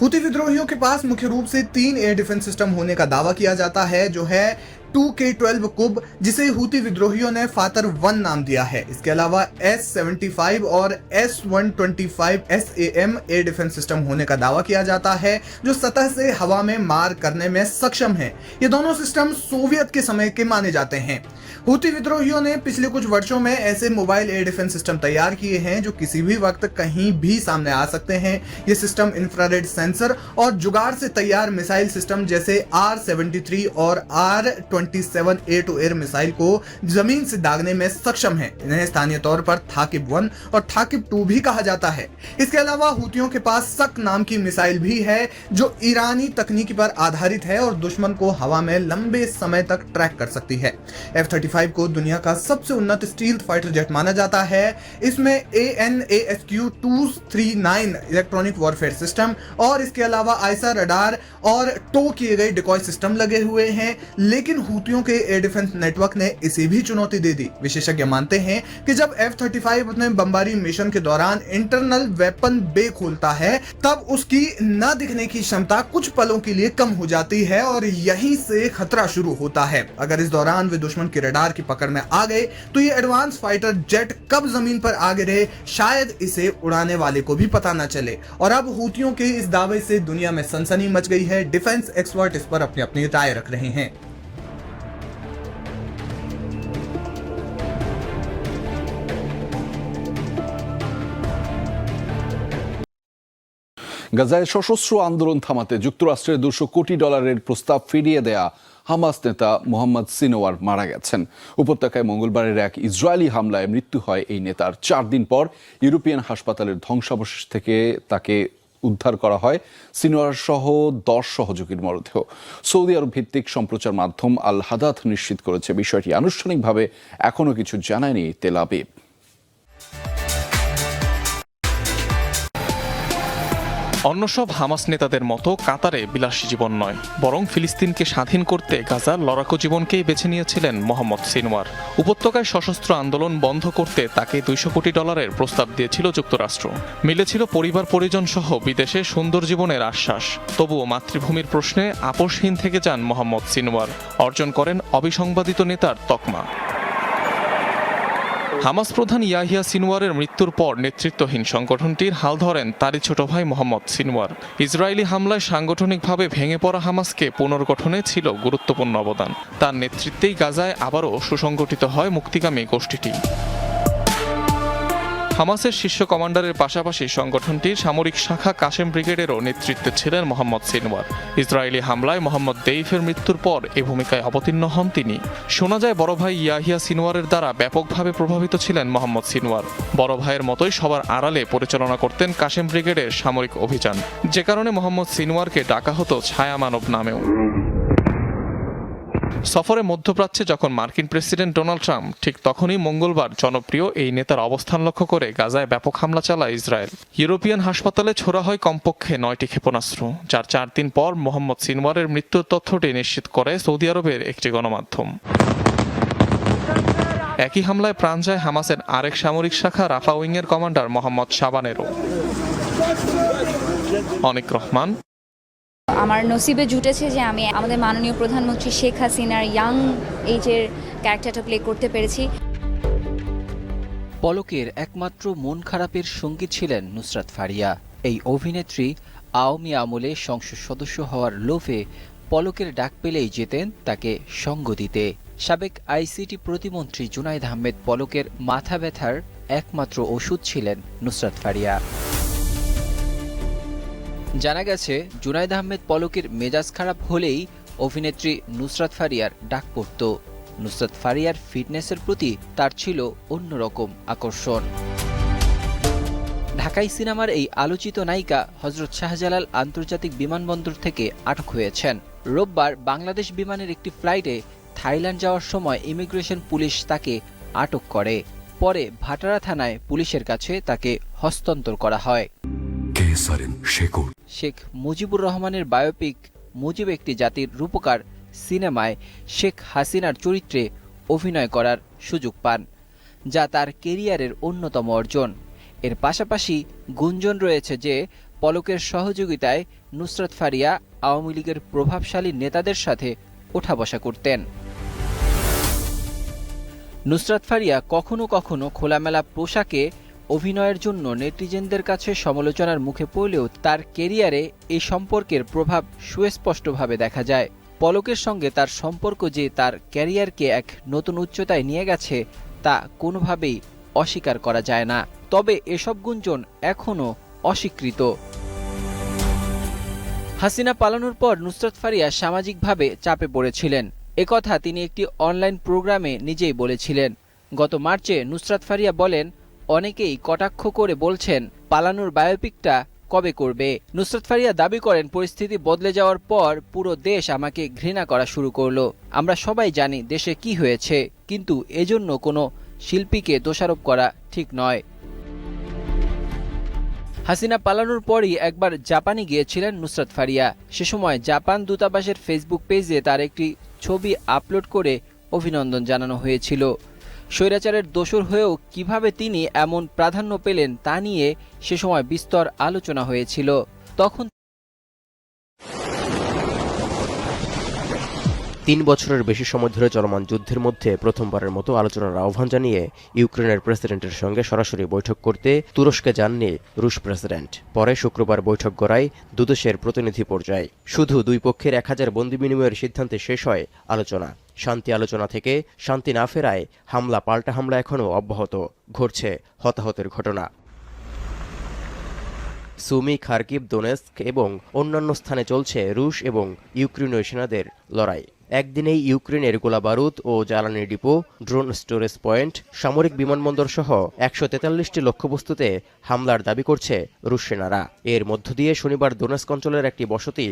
हुती विद्रोहियों के पास मुख्य रूप से 3 एयर डिफेंस सिस्टम होने का दावा किया जाता है, जो है 2K-12 कुब, जिसे हुती विद्रोहियों ने फातर 1 नाम दिया है। इसके अलावा S-75 और S-125 SAM air defence system होने का दावा किया जाता है, जो सतह से हवा में मार करने में सक्षम हैं। ये दोनों सिस्टम सोवियत के समय के माने जाते हैं। हुती विद्रोहियों ने पिछले कुछ वर्षों में ऐसे मोबाइल एयर डिफेंस सिस्टम तैयार किए हैं जो किसी भी वक्त कहीं भी सामने आ सकते हैं। ये सिस्टम इंफ्रारेड सेंसर और जुगाड़ से तैयार मिसाइल सिस्टम जैसे R-73 और R-27 air to air missile को जमीन से दागने में सक्षम है। इन्हें स्थानीय तौर पर थाकिब-1 और थाकिब-2 भी कहा जाता है। इसके अलावा हुतियों के पास सक नाम की मिसाइल भी है जो ईरानी तकनीकी पर आधारित है और दुश्मन को हवा में लंबे समय तक ट्रैक कर सकती है। F-35 को दुनिया का सबसे उन्नत स्टील्थ फाइटर जेट माना जाता है। इसमें AN/ASQ-239 इलेक्ट्रॉनिक वॉरफेयर सिस्टम और इसके अलावा आइसा रडार और टो किए गए डिकॉय सिस्टम लगे हुए हैं, लेकिन हुतियों के एयर डिफेंस नेटवर्क ने इसे भी चुनौती दे दी। विशेषज्ञ मानते हैं कि जब F-35 अपने बमबारी मिशन के दौरान इंटरनल वेपन बे खोलता है तब उसकी न दिखने की क्षमता कुछ पलों के लिए कम हो जाती है और यहीं से खतरा शुरू होता है। अगर इस दौरान वे दुश्मन के रडार की पकड़ में आ गए तो ये एडवांस फाइटर जेट कब जमीन पर आ गिरे शायद इसे उड़ाने वाले को भी पता न चले। और अब हुतियों के इस दावे से दुनिया में सनसनी मच गई है। डिफेंस एक्सपर्ट इस पर अपनी अपनी राय रख रहे हैं। গাজায় সশস্ত্র আন্দোলন থামাতে যুক্তরাষ্ট্রের $200 কোটি প্রস্তাব ফিরিয়ে দেয়া হামাস নেতা মোহাম্মদ সিনওয়ার মারা গেছেন। উপত্যকায় মঙ্গলবারের এক ইসরায়েলি হামলায় মৃত্যু হয় এই নেতার। 4 দিন পর ইউরোপিয়ান হাসপাতালের ধ্বংসাবশেষ থেকে তাকে উদ্ধার করা হয় সিনওয়ার সহ 10 সহযোগীর মরদেহ। সৌদি আরব ভিত্তিক সম্প্রচার মাধ্যম আল হাদাথ নিশ্চিত করেছে বিষয়টি আনুষ্ঠানিকভাবে এখনো কিছু জানায়নি তেল আবিব। অন্য সব হামাস নেতাদের মতো কাতারে বিলাসী জীবন নয়, বরং ফিলিস্তিনকে স্বাধীন করতে গাজার লড়াকু জীবনকেই বেছে নিয়েছিলেন মোহাম্মদ সিনওয়ার। উপত্যকায় সশস্ত্র আন্দোলন বন্ধ করতে তাকে $200 কোটি প্রস্তাব দিয়েছিল যুক্তরাষ্ট্র। মিলেছিল পরিবার পরিজন সহ বিদেশে সুন্দর জীবনের আশ্বাস। তবুও মাতৃভূমির প্রশ্নে আপোষহীন থেকে যান মোহাম্মদ সিনওয়ার, অর্জন করেন অবিসংবাদিত নেতার তকমা। হামাস প্রধান ইয়াহিয়া সিনওয়ারের মৃত্যুর পর নেতৃত্বহীন সংগঠনটির হাল ধরেন তারই ছোট ভাই মোহাম্মদ সিনওয়ার। ইসরায়েলি হামলায় সাংগঠনিকভাবে ভেঙে পড়া হামাসকে পুনর্গঠনে ছিল গুরুত্বপূর্ণ অবদান। তার নেতৃত্বেই গাজায় আবারও সুসংগঠিত হয় মুক্তিকামী গোষ্ঠীটি। হামাসের শীর্ষ কমান্ডারের পাশাপাশি সংগঠনটির সামরিক শাখা কাশেম ব্রিগেডেরও নেতৃত্বে ছিলেন মোহাম্মদ সিনওয়ার। ইসরায়েলি হামলায় মোহাম্মদ দেইফের মৃত্যুর পর এ ভূমিকায় অবতীর্ণ হন তিনি। শোনা যায় বড় ভাই ইয়াহিয়া সিনওয়ারের দ্বারা ব্যাপকভাবে প্রভাবিত ছিলেন মোহাম্মদ সিনওয়ার। বড় ভাইয়ের মতোই সবার আড়ালে পরিচালনা করতেন কাশেম ব্রিগেডের সামরিক অভিযান, যে কারণে মোহাম্মদ সিনওয়ারকে ডাকা হতো ছায়া মানব নামেও। সফরে মধ্যপ্রাচ্যে যখন মার্কিন প্রেসিডেন্ট ডোনাল্ড ট্রাম্প, ঠিক তখনই মঙ্গলবার জনপ্রিয় এই নেতার অবস্থান লক্ষ্য করে গাজায় ব্যাপক হামলা চালায় ইসরায়েল। ইউরোপিয়ান হাসপাতালে ছোড়া হয় কমপক্ষে 9টি ক্ষেপণাস্ত্র, যার 4 দিন পর মোহাম্মদ সিনওয়ারের মৃত্যুর তথ্যটি নিশ্চিত করে সৌদি আরবের একটি গণমাধ্যম। একই হামলায় প্রাণ যায় হামাসের আরেক সামরিক শাখা রাফা উইংয়ের কমান্ডার মোহাম্মদ শাবানেরও। অনিক রহমান। আমার নসিবে জুটেছে যে আমি আমাদের মাননীয় প্রধানমন্ত্রী শেখ হাসিনার ইয়াং এজের ক্যারেক্টারটা প্লে করতে পেরেছি। পলকের একমাত্র মন খারাপের সঙ্গী ছিলেন নুসরাত ফারিয়া। এই অভিনেত্রী আওয়ামী আমলে সংসদ সদস্য হওয়ার লোভে পলকের ডাক পেলেই যেতেন তাকে সঙ্গ দিতে। সাবেক আইসিটি প্রতিমন্ত্রী জুনাইদ আহমেদ পলকের মাথা ব্যথার একমাত্র ওষুধ ছিলেন নুসরাত ফারিয়া। জানা গেছে, জুনাইদ আহমেদ পলকের মেজাজ খারাপ হলেই অভিনেত্রী নুসরাত ফারিয়ার ডাক পড়ত। নুসরাত ফারিয়ার ফিটনেসের প্রতি তার ছিল অন্যরকম আকর্ষণ। ঢাকাই সিনেমার এই আলোচিত নায়িকা হযরত শাহজালাল আন্তর্জাতিক বিমানবন্দর থেকে আটক হয়েছেন। রোববার বাংলাদেশ বিমানের একটি ফ্লাইটে থাইল্যান্ড যাওয়ার সময় ইমিগ্রেশন পুলিশ তাকে আটক করে। পরে ভাটারা থানায় পুলিশের কাছে তাকে হস্তান্তর করা হয়। শেখ মুজিবুর রহমানের বায়োপিক মুজিব একটি জাতির রূপকার সিনেমায় শেখ হাসিনার চরিত্রে অভিনয় করার সুযোগ পান, যা তার কেরিয়ারের অন্যতম অর্জন। এর পাশাপাশি গুঞ্জন রয়েছে যে পলকের সহযোগিতায় নুসরাত ফারিয়া আওয়ামী লীগের প্রভাবশালী নেতাদের সাথে ওঠা বসা করতেন। নুসরাত ফারিয়া কখনো কখনো খোলামেলা পোশাকে অভিনয়ের জন্য নেটিজেনদের কাছে সমালোচনার মুখে পড়লেও তার কেরিয়ারে এই সম্পর্কের প্রভাব সুস্পষ্টভাবে দেখা যায়। পলকের সঙ্গে তার সম্পর্ক যে তার ক্যারিয়ারকে এক নতুন উচ্চতায় নিয়ে গেছে তা কোনোভাবেই অস্বীকার করা যায় না। তবে এসব গুঞ্জন এখনও অস্বীকৃত। হাসিনা পালানোর পর নুসরাত ফারিয়া সামাজিকভাবে চাপে পড়েছিলেন। একথা তিনি একটি অনলাইন প্রোগ্রামে নিজেই বলেছিলেন। গত মার্চে নুসরাত ফারিয়া বলেন, অনেকেই কটাক্ষ করে বলছেন পালানোর বায়োপিকটা কবে করবে। নুসরাত ফারিয়া দাবি করেন, পরিস্থিতি বদলে যাওয়ার পর পুরো দেশ আমাকে ঘৃণা করা শুরু করলো। আমরা সবাই জানি দেশে কি হয়েছে, কিন্তু এজন্য কোনো শিল্পীকে দোষারোপ করা ঠিক নয়। হাসিনা পালানোর পরই একবার জাপানে গিয়েছিলেন নুসরাত ফারিয়া। সে সময় জাপান দূতাবাসের ফেসবুক পেজে তার একটি ছবি আপলোড করে অভিনন্দন জানানো হয়েছিল। স্বৈরাচারের দোসর হয়েও কিভাবে তিনি এমন প্রাধান্য পেলেন তা নিয়ে সে সময় বিস্তর আলোচনা হয়েছিল। তখন 3 বছরের বেশি সময় ধরে চলমান যুদ্ধের মধ্যে প্রথমবারের মতো আলোচনার আহ্বান জানিয়ে ইউক্রেনের প্রেসিডেন্টের সঙ্গে সরাসরি বৈঠক করতে তুরস্কে যাননি রুশ প্রেসিডেন্ট। পরে শুক্রবার বৈঠক গড়ায় দুদেশের প্রতিনিধি পর্যায়ে। শুধু দুই পক্ষের 1000 বন্দী বিনিময়ের সিদ্ধান্তে শেষ হয় আলোচনা। শান্তি আলোচনা থেকে শান্তি না ফেরায় হামলা পাল্টা হামলা এখনও অব্যাহত, ঘটছে হতাহতের ঘটনা। সুমি, খার্কিভ, দোনেস্ক এবং অন্যান্য স্থানে চলছে রুশ এবং ইউক্রেনীয় সেনাদের লড়াই। একদিনেই ইউক্রেনের গোলাবারুদ ও জ্বালানি ডিপো, ড্রোন স্টোরেজ পয়েন্ট, সামরিক বিমানবন্দর সহ 143টি লক্ষ্যবস্তুতে হামলার দাবি করছে রুশ সেনারা। এর মধ্য দিয়ে শনিবার দোনেস্ক অঞ্চলের একটি বসতি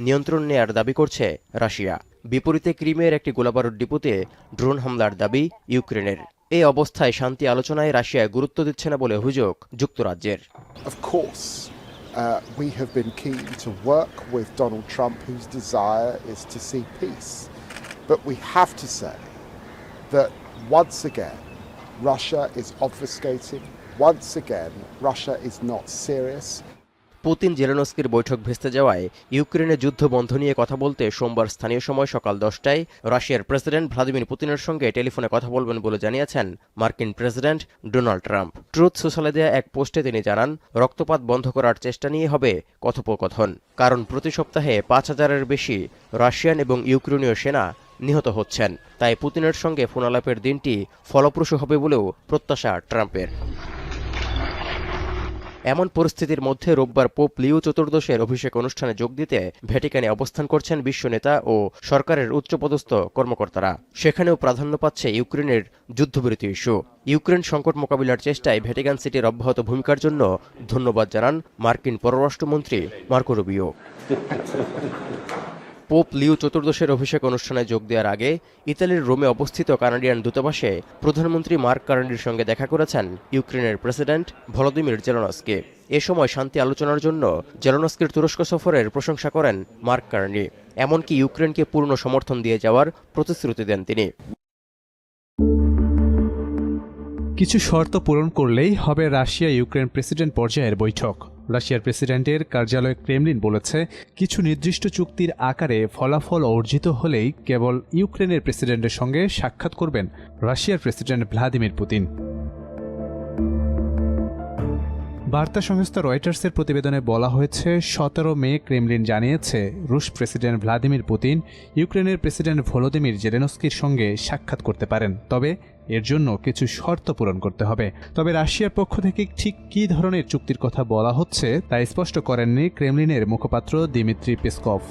নিয়ন্ত্রণ নেয়ার দাবি করছে রাশিয়া। বিপরীতে ক্রিমের একটি গোলাবারুদ ডিপোতে ড্রোন হামলার দাবি ইউক্রেনের। এই অবস্থায় শান্তি আলোচনায় রাশিয়া গুরুত্ব দিচ্ছে না বলে অভিযোগ যুক্তরাজ্যের। We have been keen to work with Donald Trump, whose desire is to see peace. But we have to say that once again, Russia is obfuscating. Once again, Russia is not serious. Putin জেলেনস্কির বৈঠক ভেস্তে যাওয়ায় ইউক্রেনে যুদ্ধ বন্ধ নিয়ে কথা বলতে সোমবার স্থানীয় সময় সকাল 10টায় রাশিয়ার প্রেসিডেন্ট ভ্লাদিমির পুতিনের সঙ্গে টেলিফোনে কথা বলবেন বলে জানিয়েছেন মার্কিন প্রেসিডেন্ট ডোনাল্ড ট্রাম্প। ট্রুথ সোশ্যালে দেয়া এক পোস্টে তিনি জানান, রক্তপাত বন্ধ করার চেষ্টা নিয়ে হবে কথোপকথন, কারণ প্রতি সপ্তাহে 5000-এর বেশি রাশিয়ান এবং ইউক্রেনীয় সেনা নিহত হচ্ছেন। তাই পুতিনের সঙ্গে ফোনালাপের দিনটি ফলপ্রসূ হবে বলেও প্রত্যাশা ট্রাম্পের। এমন পরিস্থিতির মধ্যে রোববার পোপ লিও চতুর্দশের অভিষেক অনুষ্ঠানে যোগ দিতে ভ্যাটিকানে অবস্থান করছেন বিশ্ব নেতা ও সরকারের উচ্চপদস্থ কর্মকর্তারা। সেখানেও প্রাধান্য পাচ্ছে ইউক্রেনের যুদ্ধবিরতি ইস্যু। ইউক্রেন সংকট মোকাবিলার চেষ্টায় ভ্যাটিকান সিটির অব্যাহত ভূমিকার জন্য ধন্যবাদ জানান মার্কিন পররাষ্ট্রমন্ত্রী মার্কো রুবিও। পোপ লিও চতুর্দশের অভিষেক অনুষ্ঠানে যোগ দেওয়ার আগে ইতালির রোমে অবস্থিত কানাডিয়ান দূতাবাসে প্রধানমন্ত্রী মার্ক কার্নির সঙ্গে দেখা করেছেন ইউক্রেনের প্রেসিডেন্ট ভলোদিমির জেলেনস্কি। এ সময় শান্তি আলোচনার জন্য জেলেনস্কির তুরস্ক সফরের প্রশংসা করেন মার্ক কার্নি। এমনকি ইউক্রেনকে পূর্ণ সমর্থন দিয়ে যাওয়ার প্রতিশ্রুতি দেন তিনি। কিছু শর্ত পূরণ করলেই হবে রাশিয়া ইউক্রেন প্রেসিডেন্ট পর্যায়ের বৈঠক। রাশিয়ার প্রেসিডেন্টের কার্যালয় ক্রেমলিন বলেছে, কিছু নির্দিষ্ট চুক্তির আকারে ফলাফল অর্জিত হলেই কেবল ইউক্রেনের প্রেসিডেন্টের সঙ্গে সাক্ষাৎ করবেন রাশিয়ার প্রেসিডেন্ট ভ্লাদিমির পুতিন। বার্তা সংস্থা রয়টার্সের প্রতিবেদনে বলা হয়েছে 17 মে ক্রেমলিন জানিয়েছে রুশ প্রেসিডেন্ট ভ্লাদিমির পুতিন ইউক্রেনের প্রেসিডেন্ট ভলোদিমির জেলেনস্কির সঙ্গে সাক্ষাৎ করতে পারেন, তবে এর জন্য কিছু শর্ত পূরণ করতে হবে। তবে রাশিয়ার পক্ষ থেকে ঠিক কী ধরনের চুক্তির কথা বলা হচ্ছে তা স্পষ্ট করেননি ক্রেমলিনের মুখপাত্র দিমিত্রি পেসকভ।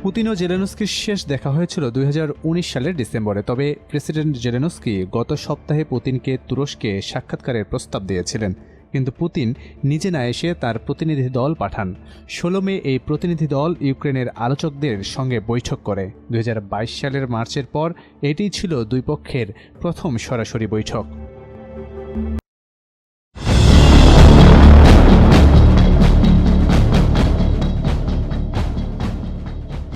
পুতিন ও জেলেনস্কির শেষ দেখা হয়েছিল 2019 সালের ডিসেম্বরে, তবে প্রেসিডেন্ট জেলেনস্কি গত সপ্তাহে পুতিনকে তুরস্কে সাক্ষাৎকারের প্রস্তাব দিয়েছিলেন, কিন্তু পুতিন নিজে না এসে তার প্রতিনিধি দল পাঠান। 16 মে এই প্রতিনিধি দল ইউক্রেনের আলোচকদের সঙ্গে বৈঠক করে। 2022 সালের মার্চের পর এটিই ছিল দুই পক্ষের প্রথম সরাসরি বৈঠক।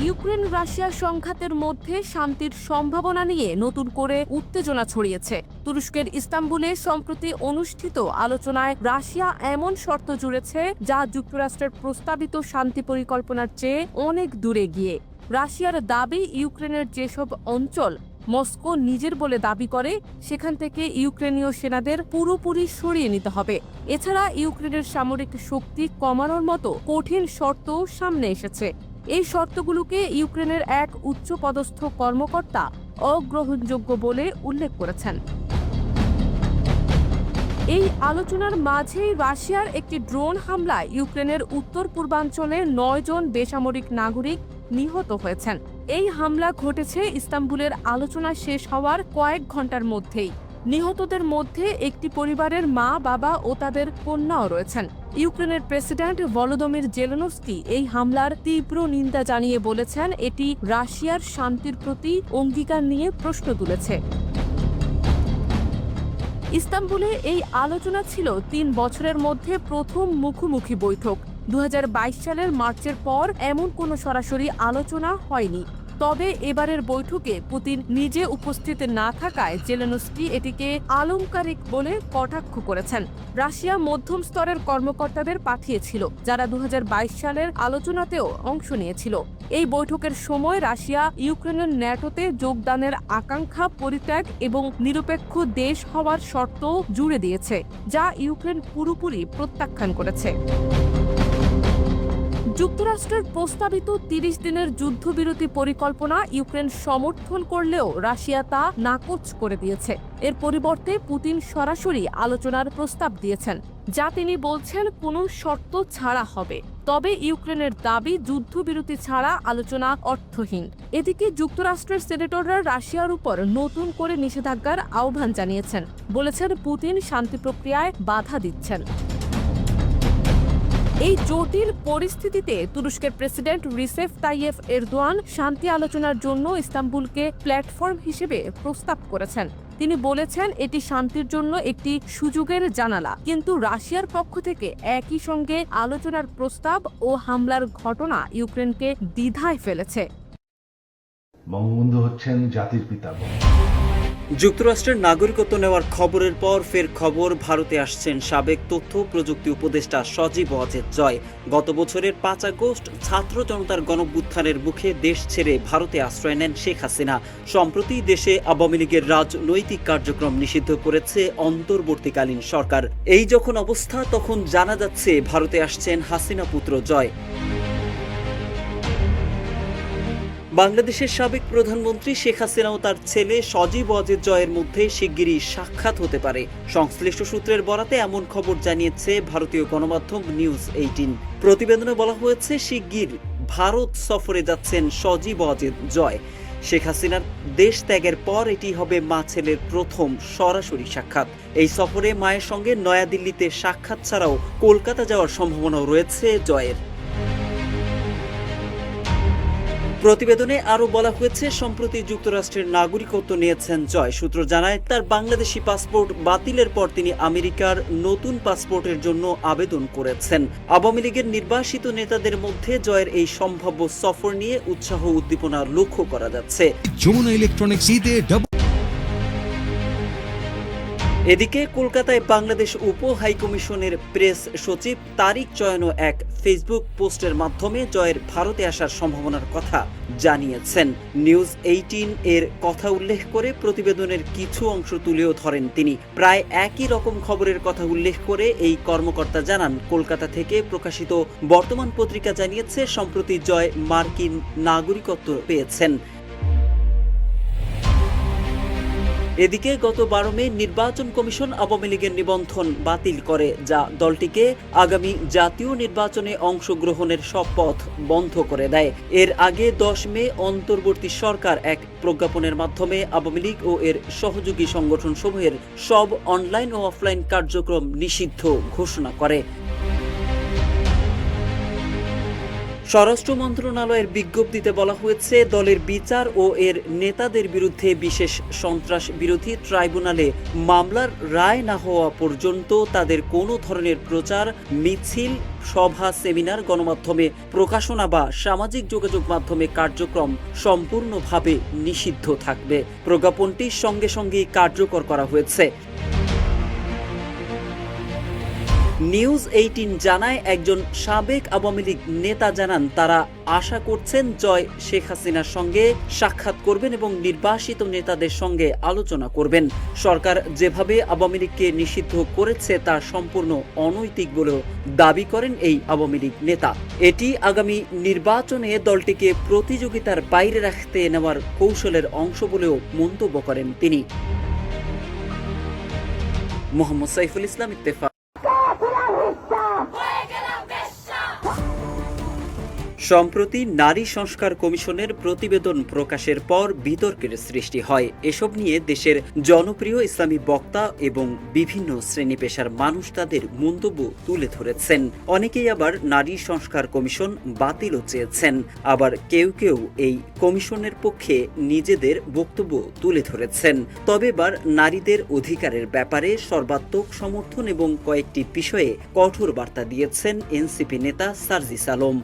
ইউক্রেন রাশিয়া সংঘাতের মধ্যে শান্তির সম্ভাবনা নিয়ে নতুন করে উত্তেজনা ছড়িয়েছে। তুরস্কের ইস্তাম্বুলে সম্প্রতি অনুষ্ঠিত আলোচনায় রাশিয়া এমন শর্ত জুড়েছে যা যুক্তরাষ্ট্রের প্রস্তাবিত শান্তি পরিকল্পনার চেয়ে অনেক দূরে গিয়ে। রাশিয়ার দাবি, ইউক্রেনের যেসব অঞ্চল মস্কো নিজের বলে দাবি করে সেখান থেকে ইউক্রেনীয় সেনাদের পুরোপুরি সরিয়ে নিতে হবে। এছাড়া ইউক্রেনের সামরিক শক্তি কমানোর মতো কঠিন শর্তও সামনে এসেছে। এই শর্তগুলোকে ইউক্রেনের এক উচ্চপদস্থ কর্মকর্তা অগ্রহণযোগ্য বলে উল্লেখ করেছেন। এই আলোচনার মাঝেই রাশিয়ার একটি ড্রোন হামলায় ইউক্রেনের উত্তর পূর্বাঞ্চলে 9 জন বেসামরিক নাগরিক নিহত হয়েছেন। এই হামলা ঘটেছে ইস্তাম্বুলের আলোচনা শেষ হওয়ার কয়েক ঘন্টার মধ্যেই। নিহতদের মধ্যে একটি পরিবারের মা, বাবা ও তাদের কন্যাও রয়েছেন। ইউক্রেনের প্রেসিডেন্ট ভলোদিমির জেলেনস্কি এই হামলার তীব্র নিন্দা জানিয়ে বলেছেন, এটি রাশিয়ার শান্তির প্রতি অঙ্গীকার নিয়ে প্রশ্ন তুলেছে। ইস্তাম্বুলে এই আলোচনা ছিল 3 বছরের মধ্যে প্রথম মুখোমুখি বৈঠক। 2022 সালের মার্চের পর এমন কোনো সরাসরি আলোচনা হয়নি। তবে এবারের বৈঠকে পুতিন নিজে উপস্থিত না থাকায় জেলেনস্কি এটিকে আলংকারিক বলে কটাক্ষ করেছেন। রাশিয়া মধ্যম স্তরের কর্মকর্তাদের পাঠিয়েছিল, যারা 2022 সালের আলোচনাতেও অংশ নিয়েছিল। এই বৈঠকের সময় রাশিয়া ইউক্রেনের ন্যাটোতে যোগদানের আকাঙ্ক্ষা পরিত্যাগ এবং নিরপেক্ষ দেশ হওয়ার শর্ত জুড়ে দিয়েছে, যা ইউক্রেন পুরোপুরি প্রত্যাখ্যান করেছে। যুক্তরাষ্ট্রের প্রস্তাবিত 30 দিনের যুদ্ধবিরতি পরিকল্পনা ইউক্রেন সমর্থন করলেও রাশিয়া তা নাকচ করে দিয়েছে। এর পরিবর্তে পুতিন সরাসরি আলোচনার প্রস্তাব দিয়েছেন, যা তিনি বলছেন কোনো শর্ত ছাড়া হবে। তবে ইউক্রেনের দাবি, যুদ্ধবিরতি ছাড়া আলোচনা অর্থহীন। এদিকে যুক্তরাষ্ট্রের সেনেটররা রাশিয়ার উপর নতুন করে নিষেধাজ্ঞার আহ্বান জানিয়েছেন, বলেছেন পুতিন শান্তি প্রক্রিয়ায় বাধা দিচ্ছেন। এই জটিল পরিস্থিতিতে তুরস্কের প্রেসিডেন্ট রিসেপ তাইয়েফ এরদোয়ান শান্তি আলোচনার জন্য ইস্তাম্বুলকে প্ল্যাটফর্ম হিসেবে প্রস্তাব করেছেন। তিনি বলেছেন, এটি শান্তির জন্য একটি সুযোগের জানালা, কিন্তু রাশিয়ার পক্ষ থেকে একই সঙ্গে আলোচনার প্রস্তাব ও হামলার ঘটনা ইউক্রেনকে দ্বিধায় ফেলেছে। বঙ্গবন্ধু হচ্ছেন জাতির পিতা। যুক্তরাষ্ট্রের নাগরিকত্ব নেওয়ার খবরের পর ফের খবর, ভারতে আসছেন সাবেক তথ্য প্রযুক্তি উপদেষ্টা সজীব ওয়াজেদ জয়। গত বছরের 5 আগস্ট ছাত্র জনতার গণঅভ্যুত্থানের মুখে দেশ ছেড়ে ভারতে আশ্রয় নেন শেখ হাসিনা। সম্প্রতি দেশে আওয়ামী লীগের রাজনৈতিক কার্যক্রম নিষিদ্ধ করেছে অন্তর্বর্তীকালীন সরকার। এই যখন অবস্থা, তখন জানা যাচ্ছে ভারতে আসছেন হাসিনা পুত্র জয়। বাংলাদেশের সাবেক প্রধানমন্ত্রী শেখ হাসিনা ও তার ছেলে সজীব ওয়াজেদ জয়ের মধ্যে শিগগিরই সাক্ষাৎ হতে পারে। সংশ্লিষ্ট সূত্রের বরাতে এমন খবর জানিয়েছে ভারতীয় গণমাধ্যম নিউজ 18। প্রতিবেদনে বলা হয়েছে, শিগগির ভারত সফরে যাচ্ছেন সজীব ওয়াজেদ জয়। শেখ হাসিনার দেশ ত্যাগের পর এটি হবে মা ছেলের প্রথম সরাসরি সাক্ষাৎ। এই সফরে মায়ের সঙ্গে নয়াদিল্লিতে সাক্ষাৎ ছাড়াও কলকাতা যাওয়ার সম্ভাবনাও রয়েছে জয়ের। প্রতিবেদনে আরও বলা হয়েছে, সম্প্রতি যুক্তরাষ্ট্রের নাগরিকত্ব নিয়েছেন জয়। সূত্র জানায়, তার বাংলাদেশি পাসপোর্ট বাতিলের পর তিনি আমেরিকার নতুন পাসপোর্টের জন্য আবেদন করেছেন। আওয়ামী লীগের নির্বাসিত নেতাদের মধ্যে জয়ের এই সম্ভাব্য সফর নিয়ে উৎসাহ উদ্দীপনা লক্ষ্য করা যাচ্ছে। যমুনা ইলেকট্রনিক্স এদিকে কলকাতায় বাংলাদেশ উপ হাইকমিশনের প্রেস সচিব তারিক চয়নও এক ফেসবুক পোস্টের মাধ্যমে জয়ের ভারতে আসার সম্ভাবনার কথা জানিয়েছেন। নিউজ 18 এর কথা উল্লেখ করে প্রতিবেদনের কিছু অংশ তুলেও ধরেন তিনি। প্রায় একই রকম খবরের কথা উল্লেখ করে এই কর্মকর্তা জানান, কলকাতা থেকে প্রকাশিত বর্তমান পত্রিকা জানিয়েছে সম্প্রতি জয় মার্কিন নাগরিকত্ব পেয়েছেন। এদিকে গত 12 মে নির্বাচন কমিশন আওয়ামী লীগের নিবন্ধন বাতিল করে, যা দলটিকে আগামী জাতীয় নির্বাচনে অংশগ্রহণের সব পথ বন্ধ করে দেয়। এর আগে 10 মে অন্তর্বর্তী সরকার এক প্রজ্ঞাপনের মাধ্যমে আওয়ামী লীগ ও এর সহযোগী সংগঠন সমূহের সব অনলাইন ও অফলাইন কার্যক্রম নিষিদ্ধ ঘোষণা করে। স্বরাষ্ট্র মন্ত্রণালয়ের বিজ্ঞপ্তিতে বলা হয়েছে, দলের বিচার ও এর নেতাদের বিরুদ্ধে বিশেষ সন্ত্রাস বিরোধী ট্রাইব্যুনালে মামলার রায় না হওয়া পর্যন্ত তাদের কোনো ধরনের প্রচার, মিছিল, সভা, সেমিনার, গণমাধ্যমে প্রকাশনা বা সামাজিক যোগাযোগ মাধ্যমে কার্যক্রম সম্পূর্ণভাবে নিষিদ্ধ থাকবে। প্রজ্ঞাপনটি সঙ্গে সঙ্গেই কার্যকর করা হয়েছে। নিউজ 18 জানায়, একজন সাবেক আওয়ামী লীগ নেতা জানান, তারা আশা করছেন জয় শেখ হাসিনার সঙ্গে সাক্ষাৎ করবেন এবং নির্বাসিত নেতাদের সঙ্গে আলোচনা করবেন। সরকার যেভাবে আওয়ামী লীগকে নিষিদ্ধ করেছে তা সম্পূর্ণ অনৈতিক বলেও দাবি করেন এই আওয়ামী লীগ নেতা। এটি আগামী নির্বাচনে দলটিকে প্রতিযোগিতার বাইরে রাখতে নেওয়ার কৌশলের অংশ বলেও মন্তব্য করেন তিনি। মোহাম্মদ সাইফুল ইসলাম, ইত্তেফাক। সম্প্রতি নারী সংস্কার কমিশনের প্রতিবেদন প্রকাশের পর বিতর্কের সৃষ্টি হয়। এসব নিয়ে দেশের জনপ্রিয় ইসলামী বক্তা এবং বিভিন্ন শ্রেণী পেশার মানুষ তাদের মন্তব্য তুলে ধরেছেন। অনেকেই আবার নারী সংস্কার কমিশন বাতিলও চেয়েছেন, আবার কেউ কেউ এই কমিশনের পক্ষে নিজেদের বক্তব্য তুলে ধরেছেন। তবে এবার নারীদের অধিকারের ব্যাপারে সর্বাত্মক সমর্থন এবং কয়েকটি বিষয়ে কঠোর বার্তা দিয়েছেন এনসিপি নেতা সার্জিস আলম।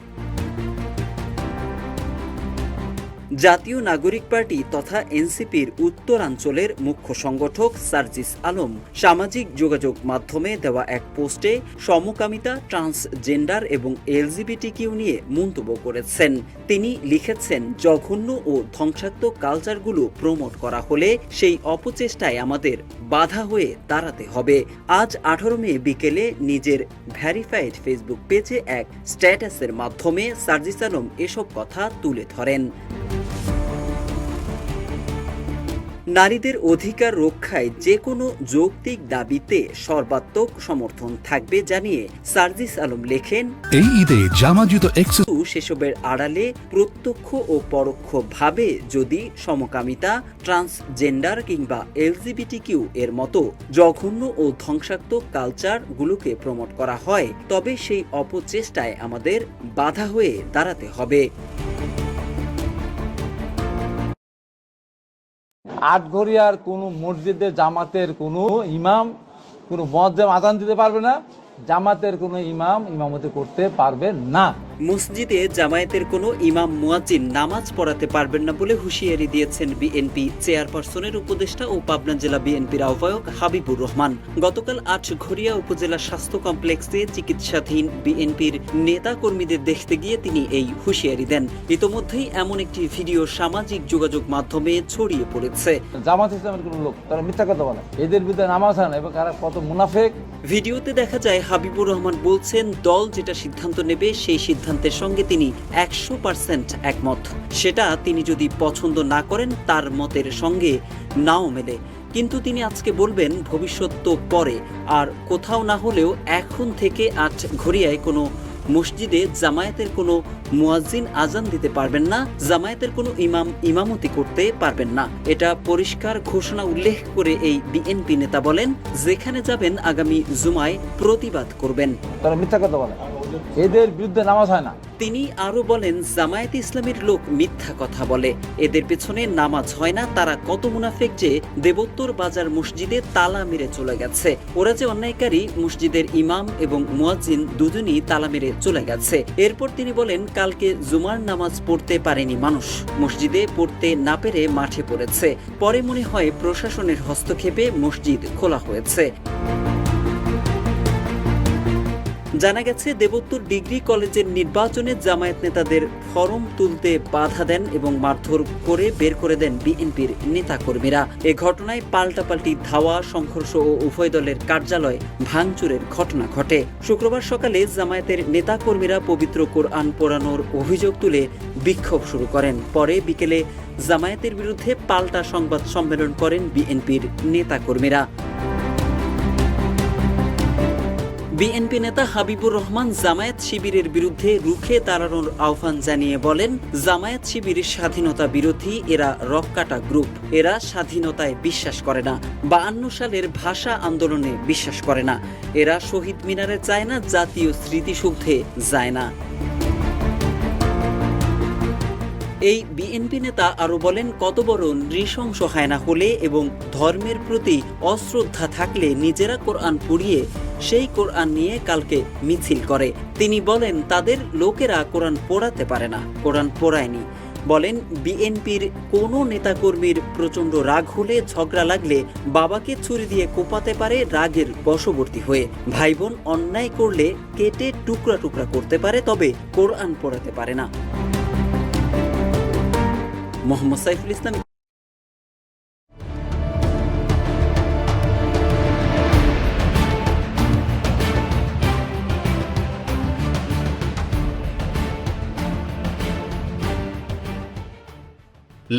জাতীয় নাগরিক পার্টি তথা এনসিপির উত্তরাঞ্চলের মুখ্য সংগঠক সার্জিস আলম সামাজিক যোগাযোগ মাধ্যমে দেওয়া এক পোস্টে সমকামিতা, ট্রান্সজেন্ডার এবং এলজিবিটিকিউ নিয়ে মন্তব্য করেছেন। তিনি লিখেছেন, জঘন্য ও ধ্বংসাত্মক কালচারগুলো প্রমোট করা হলে সেই অপচেষ্টায় আমাদের বাধা হয়ে দাঁড়াতে হবে। আজ 18 মে বিকেলে নিজের ভেরিফাইড ফেসবুক পেজে এক স্ট্যাটাসের মাধ্যমে সার্জিস আলম এসব কথা তুলে ধরেন। নারীদের অধিকার রক্ষায় যে কোনো যৌক্তিক দাবিতে সর্বাত্মক সমর্থন থাকবে জানিয়ে সার্জিস আলম লেখেন, এই ঈদে জামা জুতো সেসবের আড়ালে প্রত্যক্ষ ও পরোক্ষভাবে যদি সমকামিতা, ট্রান্সজেন্ডার কিংবা এলজিবিটিকিউ এর মতো জঘন্য ও ধ্বংসাত্মক কালচারগুলোকে প্রমোট করা হয়, তবে সেই অপচেষ্টায় আমাদের বাধা হয়ে দাঁড়াতে হবে। আটঘরিয়ার কোনো মসজিদে জামাতের কোনো ইমাম কোনো মুয়াজ্জিন আযান দিতে পারবে না, জামাতের কোনো ইমাম ইমামতি করতে পারবে না। মসজিদে জামায়াতের কোনো ইমাম মুয়াজ্জিন নামাজ পড়াতে পারবেন না বলে হুঁশিয়ারি দিয়েছেন বিএনপি চেয়ারপারসনের উপদেষ্টা ও পাবনা জেলা বিএনপির আহ্বায়ক হাবিবুর রহমান। গতকাল আটঘরিয়া উপজেলা স্বাস্থ্য কমপ্লেক্সে চিকিৎসাধীন বিএনপির নেতা কর্মীদের দেখতে গিয়ে তিনি এই হুঁশিয়ারি দেন। ইতোমধ্যেই এমন একটি ভিডিও সামাজিক যোগাযোগ মাধ্যমে ছড়িয়ে পড়েছে। জামাত ইসলামের কোনো লোক তারা মিথ্যা কথা বলে, এদের বিরুদ্ধে নামাজ হয় না এবং এরা কত মুনাফিক। ভিডিওতে দেখা যায় হাবিবুর রহমান বলছেন, দল যেটা সিদ্ধান্ত নেবে সেই সিদ্ধান্তের সঙ্গে তিনি 100% একমত। সেটা তিনি যদি পছন্দ না করেন তার মতের সঙ্গে নাও মেলে, কিন্তু তিনি আজকে বলবেন ভবিষ্যৎ তো পরে। আর কোথাও না হলেও এখন থেকে আটঘরিয়ায় কোনো মসজিদে জামায়াতের কোনো মুয়াজ্জিন আজান দিতে পারবেন না, জামায়াতের কোনো ইমাম ইমামতি করতে পারবেন না। এটা পরিষ্কার ঘোষণা উল্লেখ করে এই বিএনপি নেতা বলেন, যেখানে যাবেন আগামী জুমায় প্রতিবাদ করবেন। তারা মিথ্যা কথা বলে। এদের বিরুদ্ধে নামাজ হয় না। তিনি আরো বলেন, জামায়াতে ইসলামের লোক মিথ্যা কথা বলে, এদের পেছনে নামাজ হয় না। তারা কত মুনাফিক যে দেবোত্তর বাজার মসজিদে তালা মেরে চলে গেছে। ওরা যে অন্যায়কারী, মসজিদের ইমাম এবং মুয়াজ্জিন দুজনই তালা মেরে চলে গেছে। এরপর তিনি বলেন, কালকে জুমার নামাজ পড়তে পারেনি মানুষ, মসজিদে পড়তে না পেরে মাঠে পড়েছে। পরে মনে হয় প্রশাসনের হস্তক্ষেপে মসজিদ খোলা হয়েছে। জানা গেছে, দেবোত্তর ডিগ্রি কলেজের নির্বাচনে জামায়াত নেতাদের ফরম তুলতে বাধা দেন এবং মারধর করে বের করে দেন বিএনপির নেতাকর্মীরা। এ ঘটনায় পাল্টাপাল্টি ধাওয়া, সংঘর্ষ ও উভয় দলের কার্যালয় ভাঙচুরের ঘটনা ঘটে। শুক্রবার সকালে জামায়াতের নেতাকর্মীরা পবিত্র কোরআন পোড়ানোর অভিযোগ তুলে বিক্ষোভ শুরু করেন। পরে বিকেলে জামায়াতের বিরুদ্ধে পাল্টা সংবাদ সম্মেলন করেন বিএনপির নেতাকর্মীরা। বিএনপি নেতা হাবিবুর রহমান জামায়াত শিবিরের বিরুদ্ধে রুখে দাঁড়ানোর আহ্বান জানিয়ে বলেন, জামায়াত শিবির স্বাধীনতা বিরোধী, এরা রফকাটা গ্রুপ, এরা স্বাধীনতায় বিশ্বাস করে না, 52 সালের ভাষা আন্দোলনে বিশ্বাস করে না, এরা শহীদ মিনারে যায় না, জাতীয় স্মৃতিসৌধে যায় না। এই বিএনপি নেতা আরো বলেন, কত বড় নৃশংস হায়না হলে এবং ধর্মের প্রতি অশ্রদ্ধা থাকলে নিজেরা কোরআন পড়িয়ে সেই কোরআন নিয়ে কালকে মিছিল করে। তিনি বলেন, তাদের লোকেরা কোরআন পড়াতে পারে না, কোরআন পড়ায়নি। বলেন, বিএনপির কোনো নেতাকর্মীর প্রচন্ড রাগ হলে, ঝগড়া লাগলে বাবাকে ছুরি দিয়ে কোপাতে পারে রাগের বশবর্তী হয়ে। ভাই বোন অন্যায় করলে কেটে টুকরা টুকরা করতে পারে, তবে কোরআন পড়াতে পারে না। মোহাম্মদ সাইফুল ইসলাম।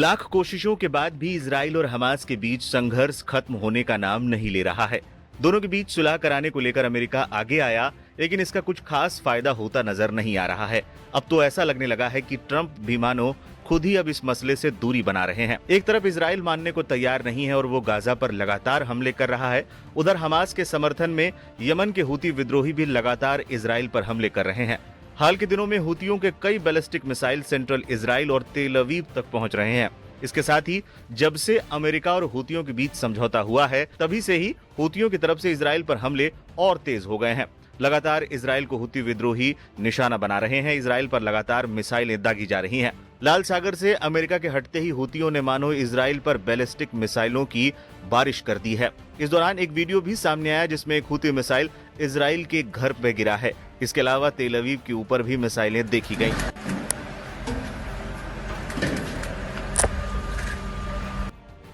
लाख कोशिशों के बाद भी इजराइल और हमास के बीच संघर्ष खत्म होने का नाम नहीं ले रहा है। दोनों के बीच सुलह कराने को लेकर अमेरिका आगे आया, लेकिन इसका कुछ खास फायदा होता नजर नहीं आ रहा है। अब तो ऐसा लगने लगा है कि ट्रंप भी मानो खुद ही अब इस मसले से दूरी बना रहे हैं। एक तरफ इजराइल मानने को तैयार नहीं है और वो गाजा पर लगातार हमले कर रहा है, उधर हमास के समर्थन में यमन के हूती विद्रोही भी लगातार इजराइल पर हमले कर रहे हैं। हाल के दिनों में हूतियों के कई बैलिस्टिक मिसाइल सेंट्रल इजराइल और तेल अवीव तक पहुंच रहे हैं। इसके साथ ही जब से अमेरिका और हूतियों के बीच समझौता हुआ है, तभी से ही हूतियों की तरफ से इजराइल पर हमले और तेज हो गए हैं। लगातार इजराइल को हूती विद्रोही निशाना बना रहे हैं, इजराइल पर लगातार मिसाइलें दागी जा रही हैं। लाल सागर से अमेरिका के हटते ही हूतियों ने मानो इजराइल पर बैलिस्टिक मिसाइलों की बारिश कर दी है। इस दौरान एक वीडियो भी सामने आया जिसमें एक हूती मिसाइल इजराइल के घर पे गिरा है। इसके अलावा तेल अवीव के ऊपर भी मिसाइलें देखी गईं।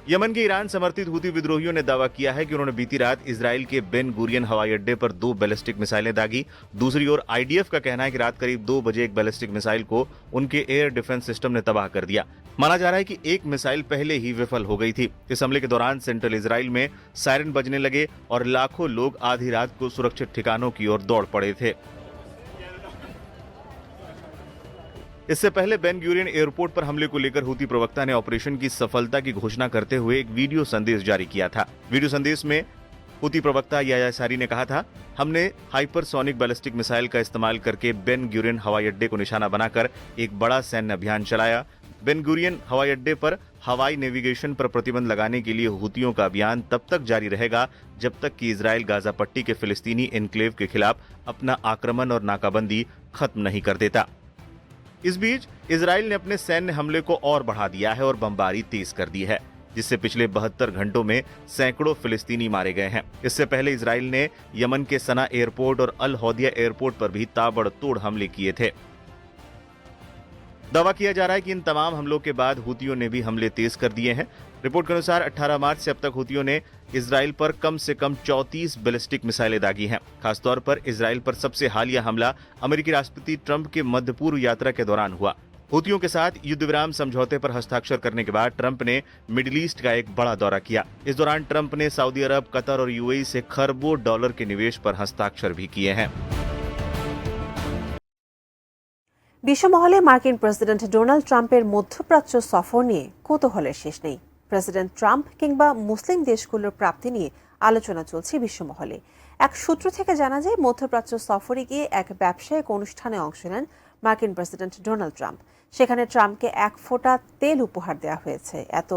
यमन के ईरान समर्थित हूती विद्रोहियों ने दावा किया है कि उन्होंने बीती रात इजराइल के बेन गुरियन हवाई अड्डे पर 2 बैलिस्टिक मिसाइलें दागी। दूसरी ओर आईडीएफ का कहना है कि रात करीब 2 बजे एक बैलिस्टिक मिसाइल को उनके एयर डिफेंस सिस्टम ने तबाह कर दिया। माना जा रहा है कि एक मिसाइल पहले ही विफल हो गई थी। इस हमले के दौरान सेंट्रल इजराइल में सायरन बजने लगे और लाखों लोग आधी रात को सुरक्षित ठिकानों की ओर दौड़ पड़े थे। इससे पहले बेन गुरियन एयरपोर्ट पर हमले को लेकर हूती प्रवक्ता ने ऑपरेशन की सफलता की घोषणा करते हुए एक वीडियो संदेश जारी किया था। वीडियो संदेश में हूती प्रवक्ता याह्या सारी ने कहा था, हमने हाइपरसोनिक बैलिस्टिक मिसाइल का इस्तेमाल करके बेन गुरियन हवाई अड्डे को निशाना बनाकर एक बड़ा सैन्य अभियान चलाया। बेन गुरियन हवाई अड्डे पर हवाई नेविगेशन पर प्रतिबंध लगाने के लिए हूतियों का अभियान तब तक जारी रहेगा जब तक कि इजराइल गाजा पट्टी के फिलिस्तीनी एनक्लेव के खिलाफ अपना आक्रमण और नाकाबंदी खत्म नहीं कर देता। इस बीच इजराइल ने अपने सैन्य हमले को और बढ़ा दिया है और बमबारी तेज कर दी है, जिससे पिछले 72 घंटों में सैकड़ों फिलिस्तीनी मारे गए हैं। इससे पहले इजराइल ने यमन के सना एयरपोर्ट और अल हौदिया एयरपोर्ट पर भी ताबड़तोड़ हमले किए थे। दावा किया जा रहा है कि इन तमाम हमलों के बाद हूतियों ने भी हमले तेज कर दिए हैं। रिपोर्ट के अनुसार 18 मार्च से अब तक हूतियों ने इजराइल पर कम से कम 34 बैलिस्टिक मिसाइलें दागी हैं। खासतौर पर इजराइल पर सबसे हालिया हमला अमेरिकी राष्ट्रपति ट्रंप के मध्य पूर्व यात्रा के दौरान हुआ। हूतियों के साथ युद्ध विराम समझौते पर हस्ताक्षर करने के बाद ट्रंप ने मिडिल ईस्ट का एक बड़ा दौरा किया। इस दौरान ट्रंप ने सऊदी अरब, कतर और यूएई से खरबों डॉलर के निवेश पर हस्ताक्षर भी किए हैं। বিশ্বমহলে মার্কিন প্রেসিডেন্ট ডোনাল্ড ট্রাম্পের মধ্যপ্রাচ্য সফর নিয়ে কৌতূহলের শেষ নেই। প্রেসিডেন্ট ট্রাম্প কিংবা মুসলিম দেশগুলোর প্রাপ্তি নিয়ে আলোচনা চলছে বিশ্বমহলে। এক সূত্র থেকে জানা যায়, মধ্যপ্রাচ্য সফরে গিয়ে এক ব্যবসায়িক অনুষ্ঠানে অংশ নেন মার্কিন প্রেসিডেন্ট ডোনাল্ড ট্রাম্প। সেখানে ট্রাম্পকে 1 ফোঁটা তেল উপহার দেওয়া হয়েছে। এত